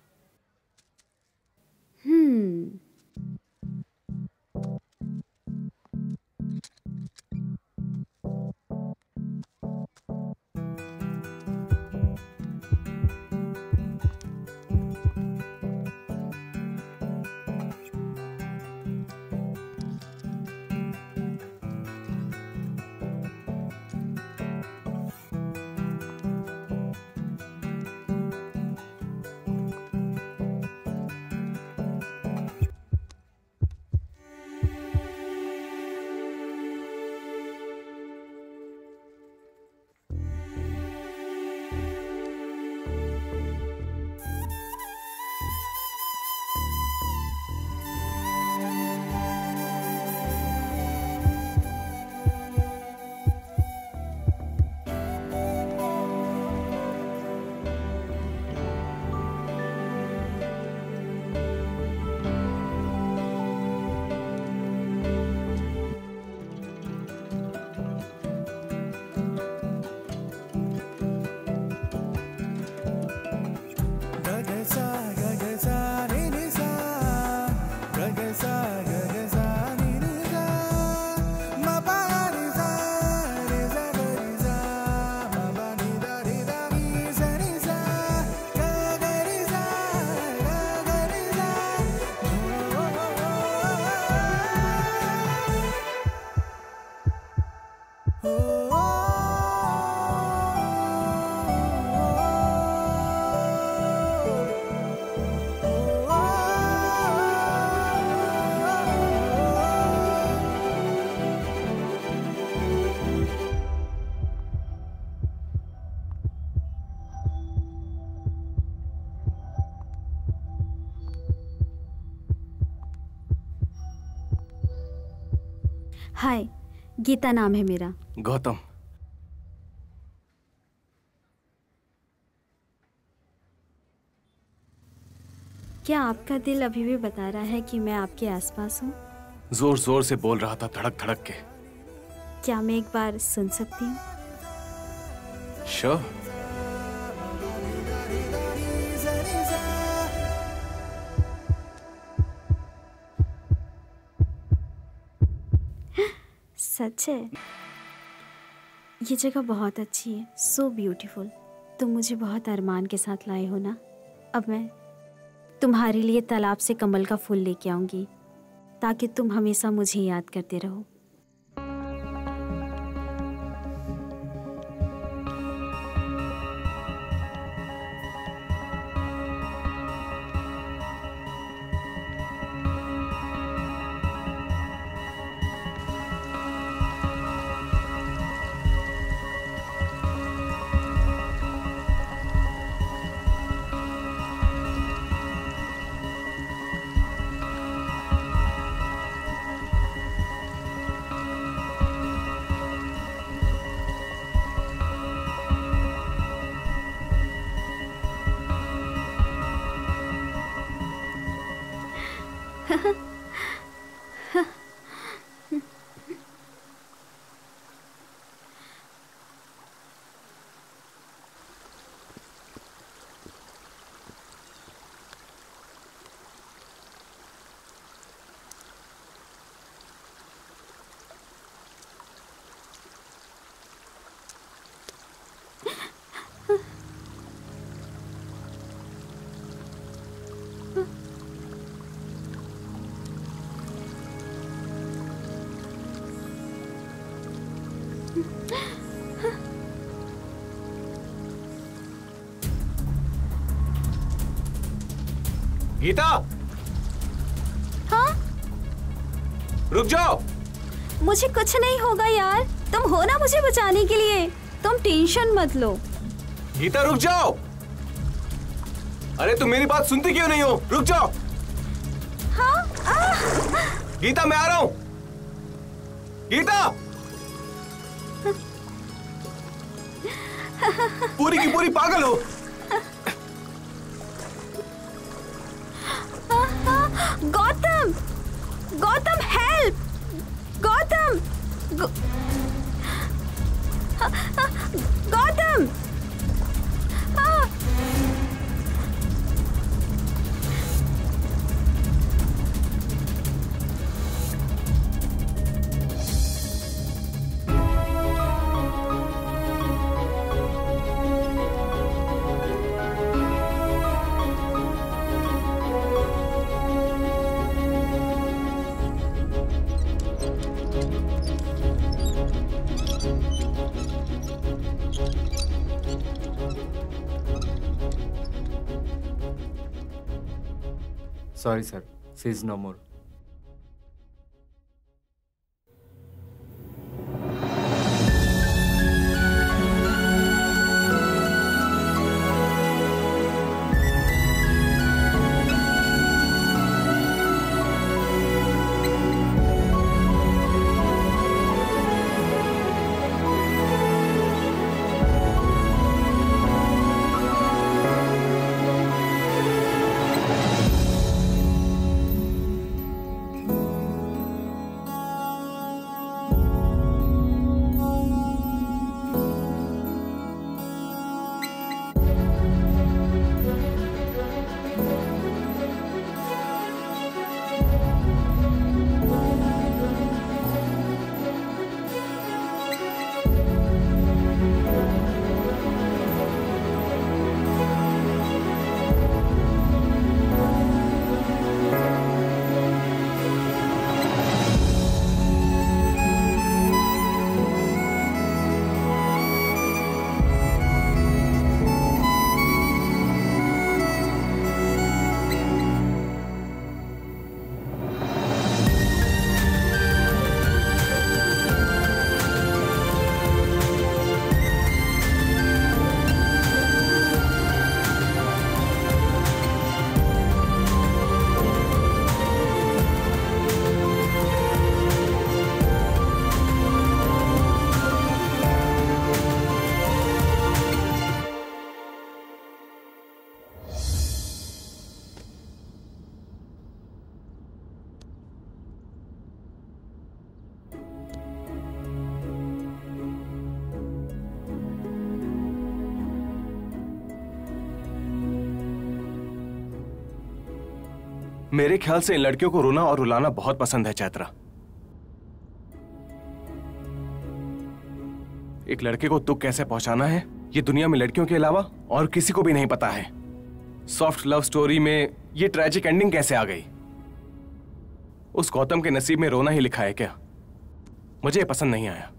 Speaker 8: हाय, गीता नाम है मेरा।
Speaker 1: गौतम।
Speaker 8: क्या आपका दिल अभी भी बता रहा है कि मैं आपके आसपास हूँ?
Speaker 1: जोर जोर से बोल रहा था, धड़क धड़क के।
Speaker 8: क्या मैं एक बार सुन सकती हूँ?
Speaker 1: श्योर।
Speaker 8: सच है? ये जगह बहुत अच्छी है, सो ब्यूटीफुल। तुम मुझे बहुत अरमान के साथ लाए हो ना। अब मैं तुम्हारे लिए तालाब से कमल का फूल लेके आऊंगी ताकि तुम हमेशा मुझे याद करते रहो।
Speaker 1: गीता!
Speaker 8: हाँ?
Speaker 1: रुक जाओ।
Speaker 8: मुझे कुछ नहीं होगा यार, तुम हो ना मुझे बचाने के लिए, तुम टेंशन मत लो।
Speaker 1: गीता रुक जाओ। अरे तुम मेरी बात सुनती क्यों नहीं हो? रुक जाओ।
Speaker 8: हाँ?
Speaker 1: गीता मैं आ रहा हूं। गीता! पूरी की पूरी पागल हो।
Speaker 8: Gautam! Gautam help! Gautam! Gautam!
Speaker 5: Sorry, sir. She is no more.
Speaker 1: मेरे ख्याल से इन लड़कियों को रोना और रुलाना बहुत पसंद है चैत्रा। एक लड़के को दुख कैसे पहुंचाना है ये दुनिया में लड़कियों के अलावा और किसी को भी नहीं पता है। सॉफ्ट लव स्टोरी में ये ट्रेजिक एंडिंग कैसे आ गई? उस गौतम के नसीब में रोना ही लिखा है क्या? मुझे ये पसंद नहीं आया।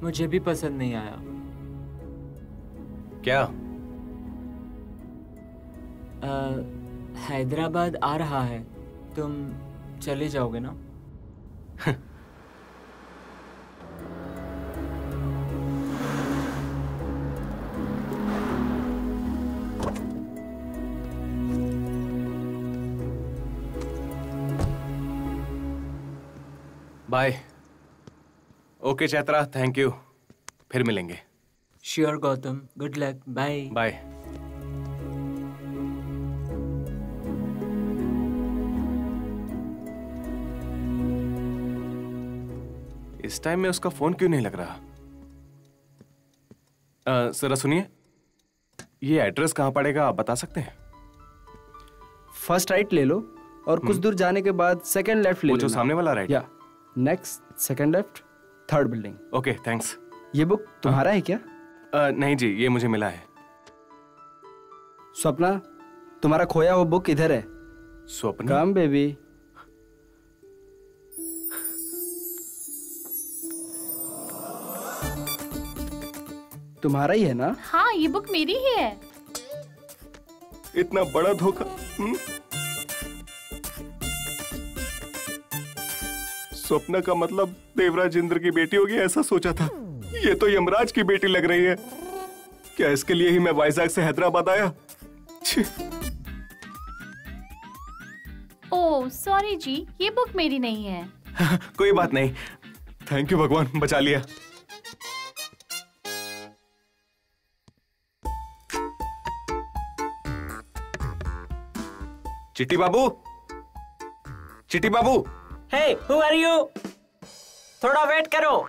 Speaker 7: मुझे भी पसंद नहीं आया।
Speaker 1: क्या?
Speaker 7: हैदराबाद आ रहा है, तुम चले जाओगे ना?
Speaker 1: Bye. Okay Chaitra, thank you. फिर मिलेंगे।
Speaker 7: Sure Gautam, good luck, bye
Speaker 1: bye. इस टाइम में उसका फोन क्यों नहीं लग रहा? जरा सुनिए, ये एड्रेस कहाँ पड़ेगा आप बता सकते हैं?
Speaker 5: फर्स्ट राइट ले लो और कुछ दूर जाने के बाद सेकंड लेफ्ट ले
Speaker 1: वो
Speaker 5: लेना।
Speaker 1: जो सामने वाला राइट?
Speaker 5: या next second left, third building.
Speaker 1: Okay thanks.
Speaker 5: ये बुक तुम्हारा है क्या?
Speaker 1: नहीं जी, ये मुझे मिला है।
Speaker 5: स्वप्ना, तुम्हारा खोया हुआ बुक इधर है।
Speaker 1: स्वप्ना?
Speaker 5: Come baby. तुम्हारा ही है ना?
Speaker 2: हाँ, ये बुक मेरी ही है।
Speaker 1: इतना बड़ा धोखा। स्वप्ना का मतलब देवराज इंद्र की बेटी होगी ऐसा सोचा था। ये तो यमराज की बेटी लग रही है। क्या इसके लिए ही मैं वाइजैक से हैदराबाद आया?
Speaker 2: ओह सॉरी जी, ये बुक मेरी नहीं है।
Speaker 1: कोई बात नहीं, थैंक यू भगवान, बचा लिया। चिट्टी बाबू, चिट्टी बाबू।
Speaker 7: हे, हु आर यू? थोड़ा वेट करो।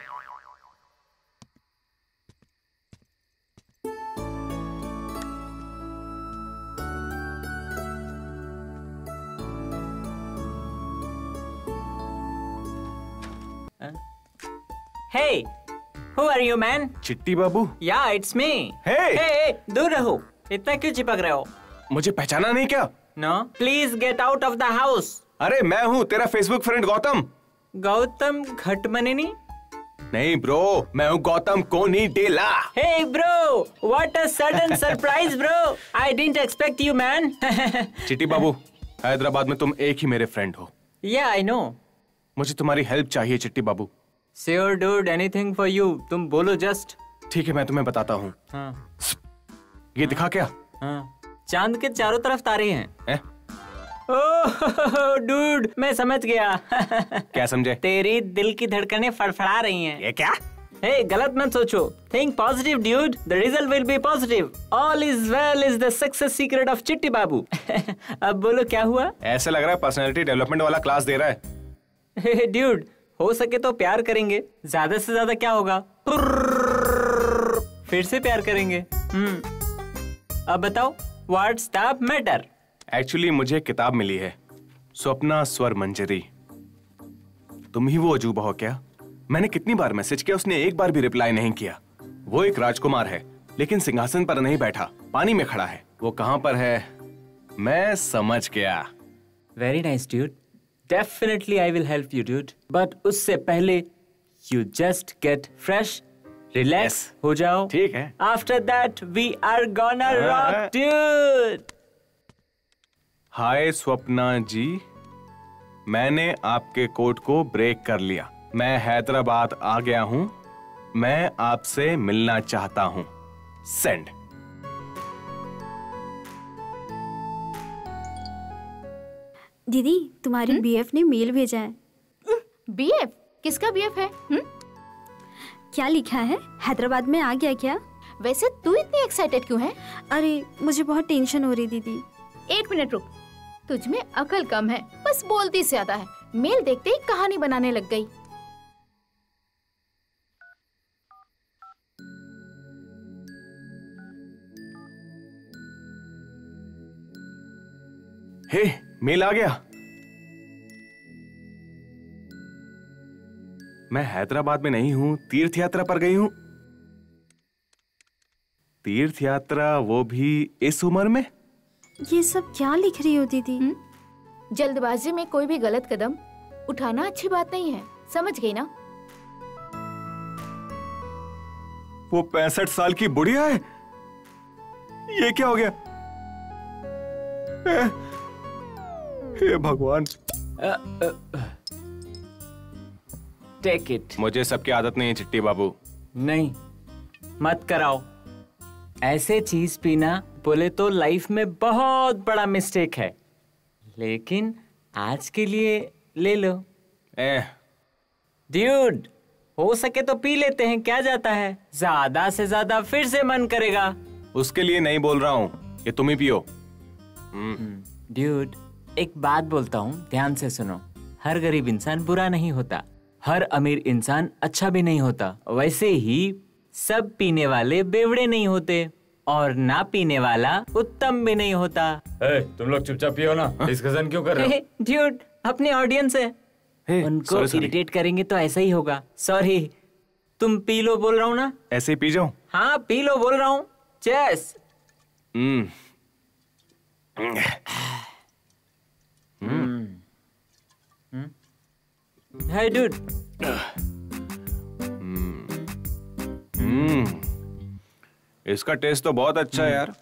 Speaker 7: Hey, who are you, man?
Speaker 1: चिट्टी बाबू।
Speaker 7: Yeah, it's me. Hey, दूर रहो। इतना क्यों चिपक रहे हो?
Speaker 1: मुझे पहचाना नहीं क्या?
Speaker 7: No, please get out of the house.
Speaker 1: अरे मैं हूँ तेरा फेसबुक फ्रेंड गौतम।
Speaker 7: गौतम घटमनेनी?
Speaker 1: नहीं ब्रो, मैं हूँ Gautam कोनीडेला।
Speaker 7: Hey bro, what a sudden surprise bro. I didn't expect you, man.
Speaker 1: चिट्टी बाबू, हैदराबाद में तुम एक ही मेरे फ्रेंड हो।
Speaker 7: Yeah, I know.
Speaker 1: मुझे तुम्हारी हेल्प चाहिए चिट्टी बाबू।
Speaker 7: Sure dude, anything for you. तुम बोलो just.
Speaker 1: ठीक है, मैं तुम्हें बताता हूँ।
Speaker 7: हाँ।
Speaker 1: ये दिखा क्या?
Speaker 7: हाँ। चांद के चारों तरफ तारे हैं। ओह डूड, मैं समझ गया।
Speaker 1: क्या समझे?
Speaker 7: तेरी दिल की धड़कनें फड़फड़ा रही हैं।
Speaker 1: ये क्या?
Speaker 7: हे, गलत मत सोचो। Think positive, dude. The result will be positive. All is well is the success secret of चिट्टी बाबू। अब बोलो क्या हुआ?
Speaker 1: ऐसे लग रहा है पर्सनालिटी डेवलपमेंट वाला क्लास दे रहा है।
Speaker 7: ड्यूड, हो सके तो प्यार करेंगे। ज्यादा से ज्यादा क्या होगा? फिर से प्यार करेंगे। अब बताओ, व्हाट्स द मैटर?
Speaker 1: एक्चुअली मुझे एक किताब मिली है, स्वप्ना स्वर मंजरी। तुम ही वो अजूबा हो क्या? मैंने कितनी बार मैसेज किया, उसने एक बार भी रिप्लाई नहीं किया। वो एक राजकुमार है, लेकिन सिंहासन पर नहीं बैठा, पानी में खड़ा है। वो कहाँ पर है मैं समझ गया।
Speaker 7: Very nice dude, definitely I will help you dude, but उससे पहले you just get fresh, relax हो जाओ।
Speaker 1: ठीक है।
Speaker 7: After that we are gonna rock dude.
Speaker 1: Hi Swapna ji, मैंने आपके कोड को ब्रेक कर लिया। मैं हैदराबाद आ गया हूं, मैं आपसे मिलना चाहता हूं। सेंड।
Speaker 8: दीदी, तुम्हारी बीएफ ने मेल भेजा है।
Speaker 6: बीएफ? किसका बीएफ है?
Speaker 8: क्या लिखा है? हैदराबाद में आ गया क्या?
Speaker 6: वैसे तू इतनी एक्साइटेड क्यों है?
Speaker 8: अरे मुझे बहुत टेंशन हो रही दीदी।
Speaker 6: एक मिनट रुक, तुझमें अकल कम है, बस बोलती ज्यादा है। मेल देखते ही कहानी बनाने लग गई।
Speaker 1: हे, मेल आ गया। मैं हैदराबाद में नहीं हूं, तीर्थ यात्रा पर गई हूं। तीर्थ यात्रा, वो भी इस उम्र में।
Speaker 8: ये सब क्या लिख रही हो दीदी?
Speaker 6: जल्दबाजी में कोई भी गलत कदम उठाना अच्छी बात नहीं है, समझ गई ना?
Speaker 1: वो 65 साल की बुढ़िया है। ये क्या हो गया? हे भगवान।
Speaker 7: Take it.
Speaker 1: मुझे सबकी आदत नहीं है चिट्टी बाबू।
Speaker 7: नहीं, मत कराओ। ऐसे चीज पीना बोले तो लाइफ में बहुत बड़ा मिस्टेक है, लेकिन आज के लिए ले लो। ड्यूड, हो सके तो पी लेते हैं, क्या जाता है? ज्यादा से ज्यादा फिर से मन करेगा।
Speaker 1: उसके लिए नहीं बोल रहा हूँ, ये तुम ही पियो।
Speaker 7: ड्यूड, एक बात बोलता हूँ, ध्यान से सुनो। हर गरीब इंसान बुरा नहीं होता, हर अमीर इंसान अच्छा भी नहीं होता। वैसे ही सब पीने वाले बेवड़े नहीं होते और ना पीने वाला उत्तम भी नहीं होता।
Speaker 5: तुम लोग चुपचाप पियो ना, डिस्कशन क्यों कर रहे हो?
Speaker 7: ड्यूड, अपने ऑडियंस है, उनको इरिटेट करेंगे तो ऐसा ही होगा। सॉरी, तुम पी लो बोल रहा हूँ ना।
Speaker 1: ऐसे ही पी जाओ।
Speaker 7: हाँ, पी लो बोल रहा हूँ। चेस। Hey dude.
Speaker 1: इसका टेस्ट तो बहुत अच्छा है यार।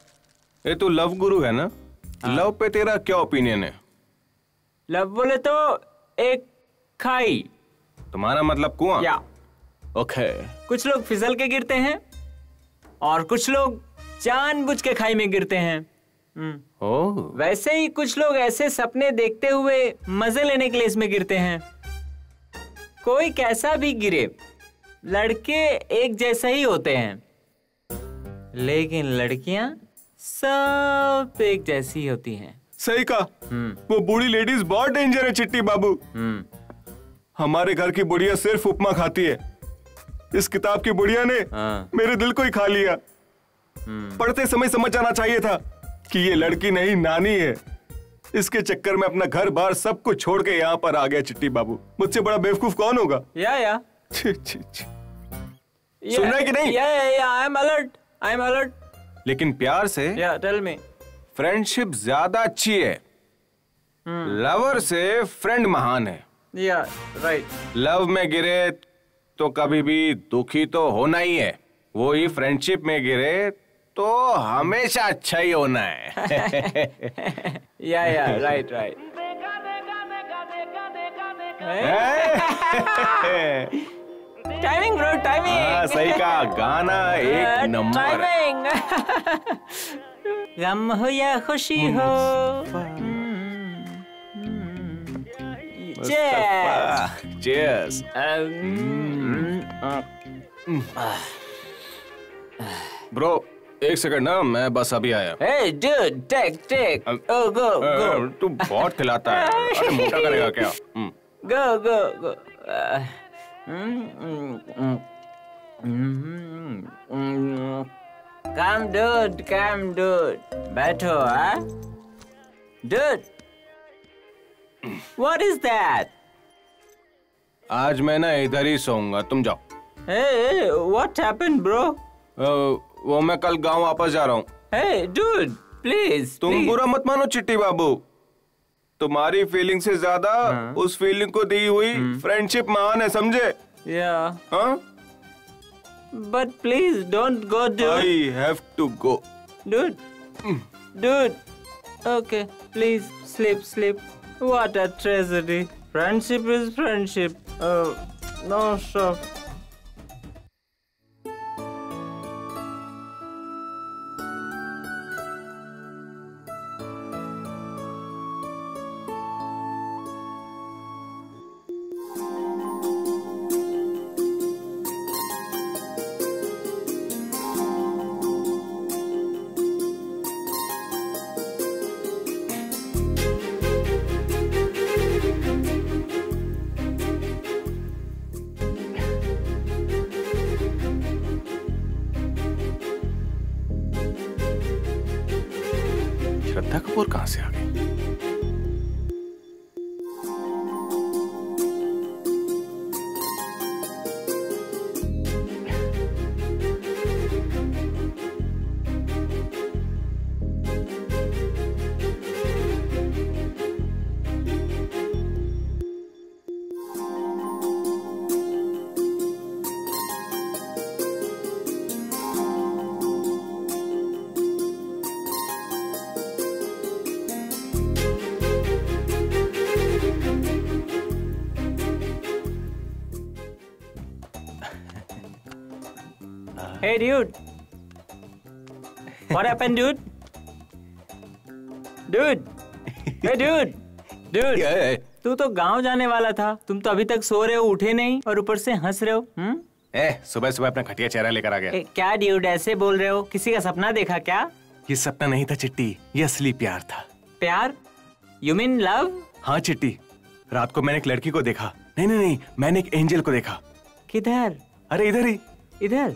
Speaker 1: ये तू लव गुरु है ना? लव पे तेरा क्या ओपिनियन है?
Speaker 7: लव बोले तो एक खाई।
Speaker 1: तुम्हारा मतलब कुआं?
Speaker 7: या।
Speaker 1: ओके।
Speaker 7: कुछ लोग फिसल के गिरते हैं और कुछ लोग जानबूझ के खाई में गिरते हैं। वैसे ही कुछ लोग ऐसे सपने देखते हुए मजे लेने के लिए इसमें गिरते हैं। कोई कैसा भी गिरे, लड़के एक जैसे ही होते हैं, लेकिन लड़कियां सब एक जैसी होती हैं।
Speaker 1: सही कहा। वो बूढ़ी लेडीज बहुत डेंजर है चिट्टी बाबू। हमारे घर की बुढ़िया सिर्फ उपमा खाती है। इस किताब की बुढ़िया ने मेरे दिल को ही खा लिया। पढ़ते समय समझ आना चाहिए था कि ये लड़की नहीं नानी है। इसके चक्कर में अपना घर बार सब कुछ छोड़ के यहाँ पर आ गया चिट्टी बाबू। मुझसे बड़ा बेवकूफ कौन होगा?
Speaker 7: या
Speaker 1: छी छी छी। सुन रहे कि नहीं?
Speaker 7: I am alert.
Speaker 1: लेकिन प्यार से
Speaker 7: टेल मी।
Speaker 1: फ्रेंडशिप ज्यादा अच्छी है। लवर से फ्रेंड महान है।
Speaker 7: या राइट।
Speaker 1: लव में गिरे तो कभी भी दुखी तो होना ही है, वो ही फ्रेंडशिप में गिरे तो हमेशा अच्छा ही होना है।
Speaker 7: या राइट। Timing bro, timing.
Speaker 1: हाँ, सही कहा। गाना एक नंबर।
Speaker 7: गम हो या खुशी हो।
Speaker 1: Cheers. ब्रो, एक सेकंड ना, मैं बस अभी आया।
Speaker 7: Hey dude, take. Go.
Speaker 1: तू बहुत खिलाता है। अरे मोटा करेगा क्या?
Speaker 7: Go. Come dude. बैठो, हाँ? Dude. What is that?
Speaker 1: आज मैं ना इधर ही सोऊंगा, तुम जाओ।
Speaker 7: Hey, what happened, bro?
Speaker 1: वो मैं कल गांव वापस जा रहा हूँ।
Speaker 7: Hey, dude, please.
Speaker 1: तुम बुरा मत मानो चिट्टी बाबू। तुम्हारी फीलिंग से ज्यादा उस फीलिंग को दी हुई फ्रेंडशिप महान है, समझे?
Speaker 7: Yeah.
Speaker 1: हाँ?
Speaker 7: But please don't go, dude.
Speaker 1: I have to go.
Speaker 7: Dude. Okay, please sleep. What a tragedy. Friendship is friendship. No stuff.
Speaker 1: Shraddha Kapoor कहाँ से आ गई?
Speaker 7: Hey dude. What happened, dude? Dude. Hey dude. Dude. तू तो गांव जाने वाला था, तुम तो अभी तक सो रहे हो, उठे नहीं और ऊपर से हंस रहे हो।
Speaker 1: सुबह सुबह अपना घटिया चेहरा लेकर आ गया।
Speaker 7: क्या ड्यूड ऐसे बोल रहे हो? किसी का सपना देखा क्या?
Speaker 1: ये सपना नहीं था चिट्टी, ये असली प्यार था।
Speaker 7: प्यार? You mean love?
Speaker 1: हाँ चिट्टी, रात को मैंने एक लड़की को देखा। नहीं, मैंने एक एंजल को देखा।
Speaker 7: किधर?
Speaker 1: अरे इधर ही।
Speaker 7: इधर?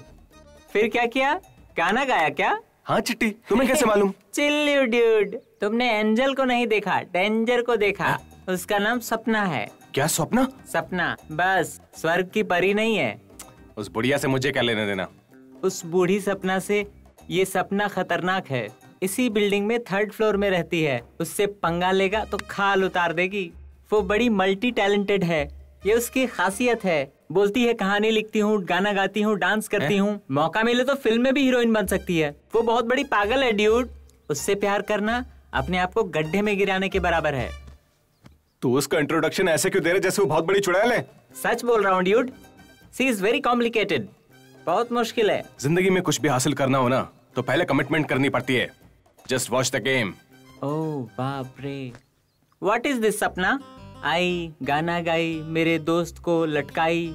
Speaker 7: फिर क्या किया? गाना गाया क्या?
Speaker 1: हाँ चिट्टी, तुम्हें कैसे मालूम?
Speaker 7: चिल्लू ड्यूड, तुमने एंजल को नहीं देखा, डेंजर को देखा। उसका नाम सपना है।
Speaker 1: क्या सपना?
Speaker 7: सपना, बस स्वर्ग की परी नहीं है।
Speaker 1: उस बुढ़िया से मुझे क्या लेने देना?
Speaker 7: उस बूढ़ी सपना से ये सपना खतरनाक है। इसी बिल्डिंग में 3rd फ्लोर में रहती है। उससे पंगा लेगा तो खाल उतार देगी। वो बड़ी मल्टी टैलेंटेड है, ये उसकी खासियत है। बोलती है कहानी लिखती हूँ, गाना गाती हूँ, डांस करती हूँ। मौका मिले तो फिल्म में भी हीरोइन बन सकती है। वो बहुत बड़ी पागल है ड्यूड। उससे प्यार करना अपने आप को गड्ढे में गिराने के बराबर है।
Speaker 1: तू उसका इंट्रोडक्शन ऐसे क्यों दे रहे जैसे वो बहुत बड़ी चुड़ैल है?
Speaker 7: सच बोल रहा हूँ dude. She is very complicated, बहुत मुश्किल है।
Speaker 1: जिंदगी में कुछ भी हासिल करना हो ना तो पहले कमिटमेंट करनी पड़ती है। Just watch the game.
Speaker 7: Oh बाप रे। व्हाट इज दिस सपना? आई, गाना गाई, मेरे दोस्त को लटकाई,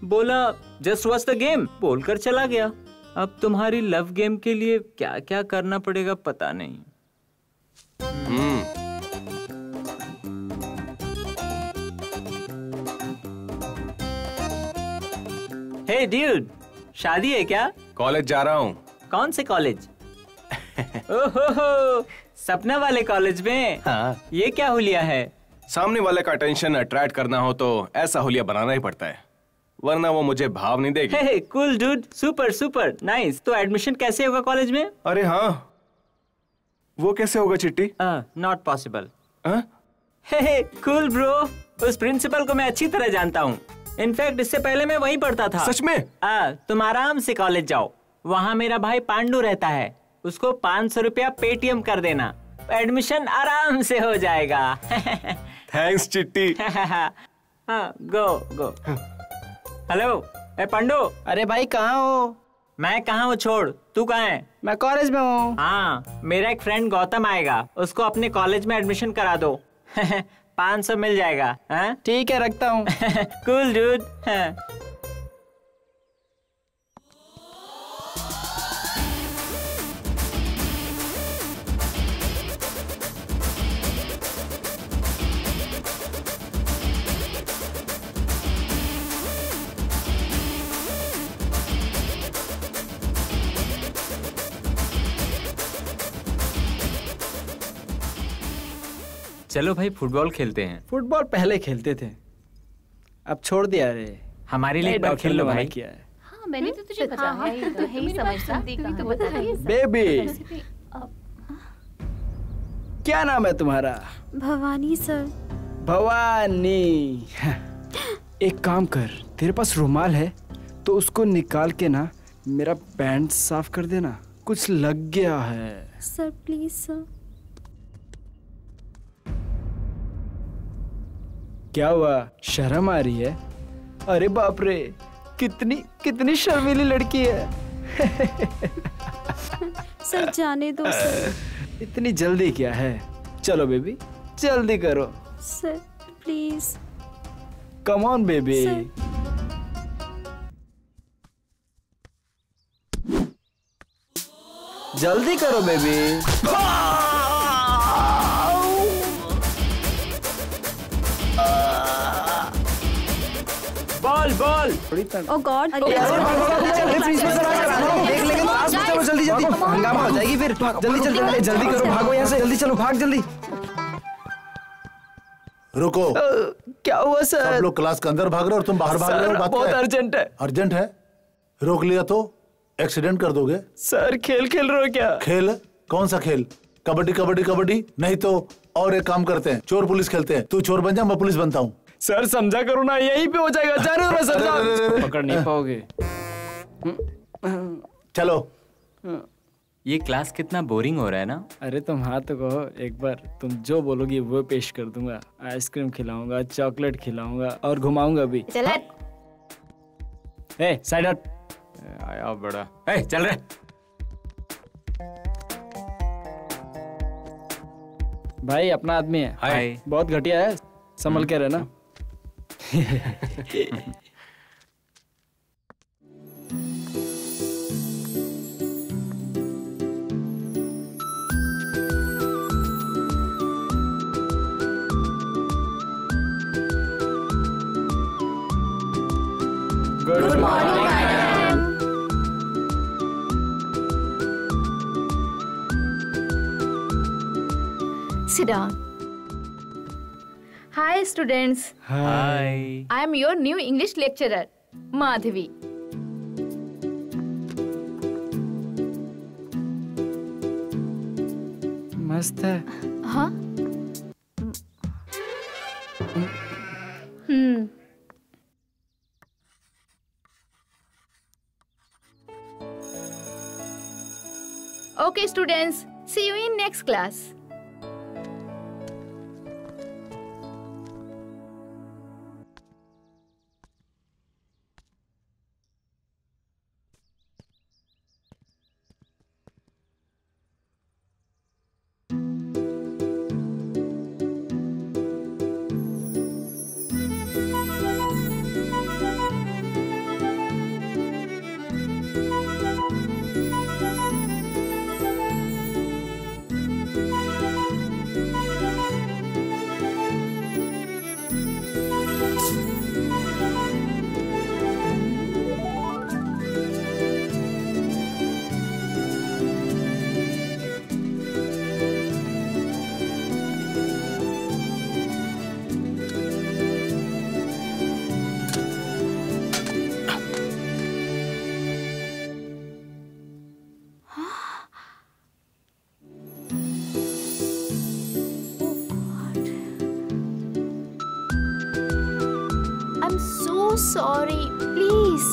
Speaker 7: बोला जस्ट वॉच द गेम, बोलकर चला गया। अब तुम्हारी लव गेम के लिए क्या क्या करना पड़ेगा पता नहीं। हे ड्यूड, शादी है क्या?
Speaker 1: कॉलेज जा रहा हूँ।
Speaker 7: कौन से कॉलेज? ओहो, सपना वाले कॉलेज में?
Speaker 1: हाँ।
Speaker 7: ये क्या हुलिया है?
Speaker 1: सामने वाले का अटेंशन अट्रैक्ट करना हो तो ऐसा हुलिया बनाना ही पड़ता है, वरना वो मुझे भाव नहीं देगी।
Speaker 7: Hey cool dude, super super nice. तो एडमिशन कैसे होगा कॉलेज में?
Speaker 1: अरे हाँ, वो कैसे होगा Chitti?
Speaker 7: Not possible. Hey cool bro, उस प्रिंसिपल को मैं अच्छी तरह जानता हूँ। इनफैक्ट इससे पहले मैं वहीं पढ़ता था।
Speaker 1: सच में?
Speaker 7: तुम आराम से कॉलेज जाओ, वहाँ मेरा भाई पांडू रहता है, उसको 500 रुपया पेटीएम कर देना, एडमिशन आराम से हो जाएगा।
Speaker 1: थैंक्स चिट्टी।
Speaker 7: गो गो। हेलो ए पांडू।
Speaker 10: अरे भाई कहाँ हो?
Speaker 7: मैं कहाँ हूँ छोड़, तू कहाँ है?
Speaker 10: मैं कॉलेज में हूँ।
Speaker 7: हाँ, मेरा एक फ्रेंड गौतम आएगा, उसको अपने कॉलेज में एडमिशन करा दो। 500 मिल जाएगा।
Speaker 10: ठीक है, रखता हूँ।
Speaker 7: Cool dude. चलो भाई फुटबॉल खेलते हैं।
Speaker 10: फुटबॉल पहले खेलते थे, अब छोड़ दिया रे।
Speaker 7: हमारे लिए एक बार खेल लो भाई।
Speaker 10: किया है।
Speaker 2: हाँ, मैंने तो तुझे बताया ही तो है ही समझदार। तो बता दिया।
Speaker 10: बेबी, क्या नाम है तुम्हारा?
Speaker 8: भवानी सर।
Speaker 10: भवानी। एक काम कर, तेरे पास रुमाल है तो उसको निकाल के ना मेरा पैंट साफ कर देना, कुछ लग गया है।
Speaker 8: Sir please sir.
Speaker 10: क्या हुआ, शर्म आ रही है? अरे बाप रे, कितनी कितनी शर्मीली लड़की है।
Speaker 8: सर जाने दो सर।
Speaker 10: इतनी जल्दी क्या है? चलो बेबी, जल्दी करो।
Speaker 8: Sir please.
Speaker 10: Come on baby. जल्दी करो baby. Ball ball.
Speaker 8: Oh god.
Speaker 10: देख लेंगे तो आज चलो जल्दी जल्दी, हंगामा हो जाएगी फिर। जल्दी चल, जल्दी करो, भागो यहाँ से, जल्दी चलो, भाग जल्दी।
Speaker 3: रुको।
Speaker 10: क्या हुआ सर?
Speaker 3: सब लोग क्लास के अंदर भाग रहे और तुम बाहर भाग रहे हो। बात
Speaker 10: बहुत
Speaker 3: है?
Speaker 10: अर्जेंट है।
Speaker 3: अर्जेंट है? रोक लिया तो एक्सीडेंट कर दोगे।
Speaker 10: सर खेल खेल रहे हो क्या?
Speaker 3: खेल? कौन सा खेल? कबड्डी कबड्डी कबड्डी? नहीं तो और एक काम करते हैं, चोर पुलिस खेलते हैं। तू चोर बन जा, मैं पुलिस बनता हूँ।
Speaker 10: सर समझा करो ना, यहीं पे हो जाएगा। जा रहे हो ना सर? पकड़ नहीं पाओगे।
Speaker 3: चलो।
Speaker 7: ये क्लास कितना बोरिंग हो रहा है ना।
Speaker 10: अरे तुम हाँ तो कहो एक बार, तुम जो बोलोगी वो पेश कर दूंगा। आइसक्रीम खिलाऊंगा, चॉकलेट खिलाऊंगा और घुमाऊंगा भी।
Speaker 2: चल
Speaker 10: ए साइड हट।
Speaker 7: आया बड़ा। चल रहे।
Speaker 10: भाई अपना आदमी है।
Speaker 7: हाय।
Speaker 10: बहुत घटिया है, संभल के रहना।
Speaker 6: Good morning madam. Sit down. Hi students.
Speaker 7: Hi.
Speaker 6: I am your new English lecturer, Madhavi.
Speaker 10: मस्त है।
Speaker 6: हाँ? Okay students, see you in next class. I'm so sorry. Please.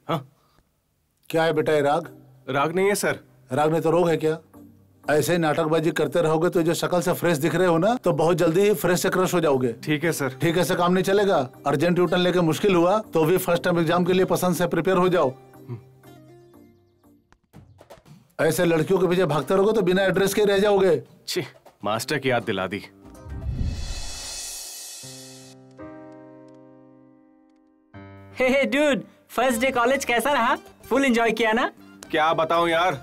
Speaker 1: हाँ?
Speaker 3: क्या है बेटा ये राग?
Speaker 1: राग नहीं है सर।
Speaker 3: राग नहीं तो रोग है क्या? ऐसे ही नाटकबाजी करते रहोगे तो जो शक्ल से फ्रेश दिख रहे हो ना, तो बहुत जल्दी ही फ्रेश से क्रश हो जाओगे।
Speaker 1: ठीक है सर।
Speaker 3: ठीक है, ऐसे काम नहीं चलेगा। अर्जेंट ट्यूटन लेके मुश्किल हुआ तो भी फर्स्ट टाइम एग्जाम के लिए पसंद से प्रिपेयर हो जाओ। ऐसे लड़कियों के पीछे भागते रहोगे तो बिना एड्रेस के रह जाओगे।
Speaker 1: छी, मास्टर की याद दिला दी।
Speaker 7: Hey dude, first day college कैसा रहा? फुल एंजॉय किया ना?
Speaker 1: क्या बताऊं यार,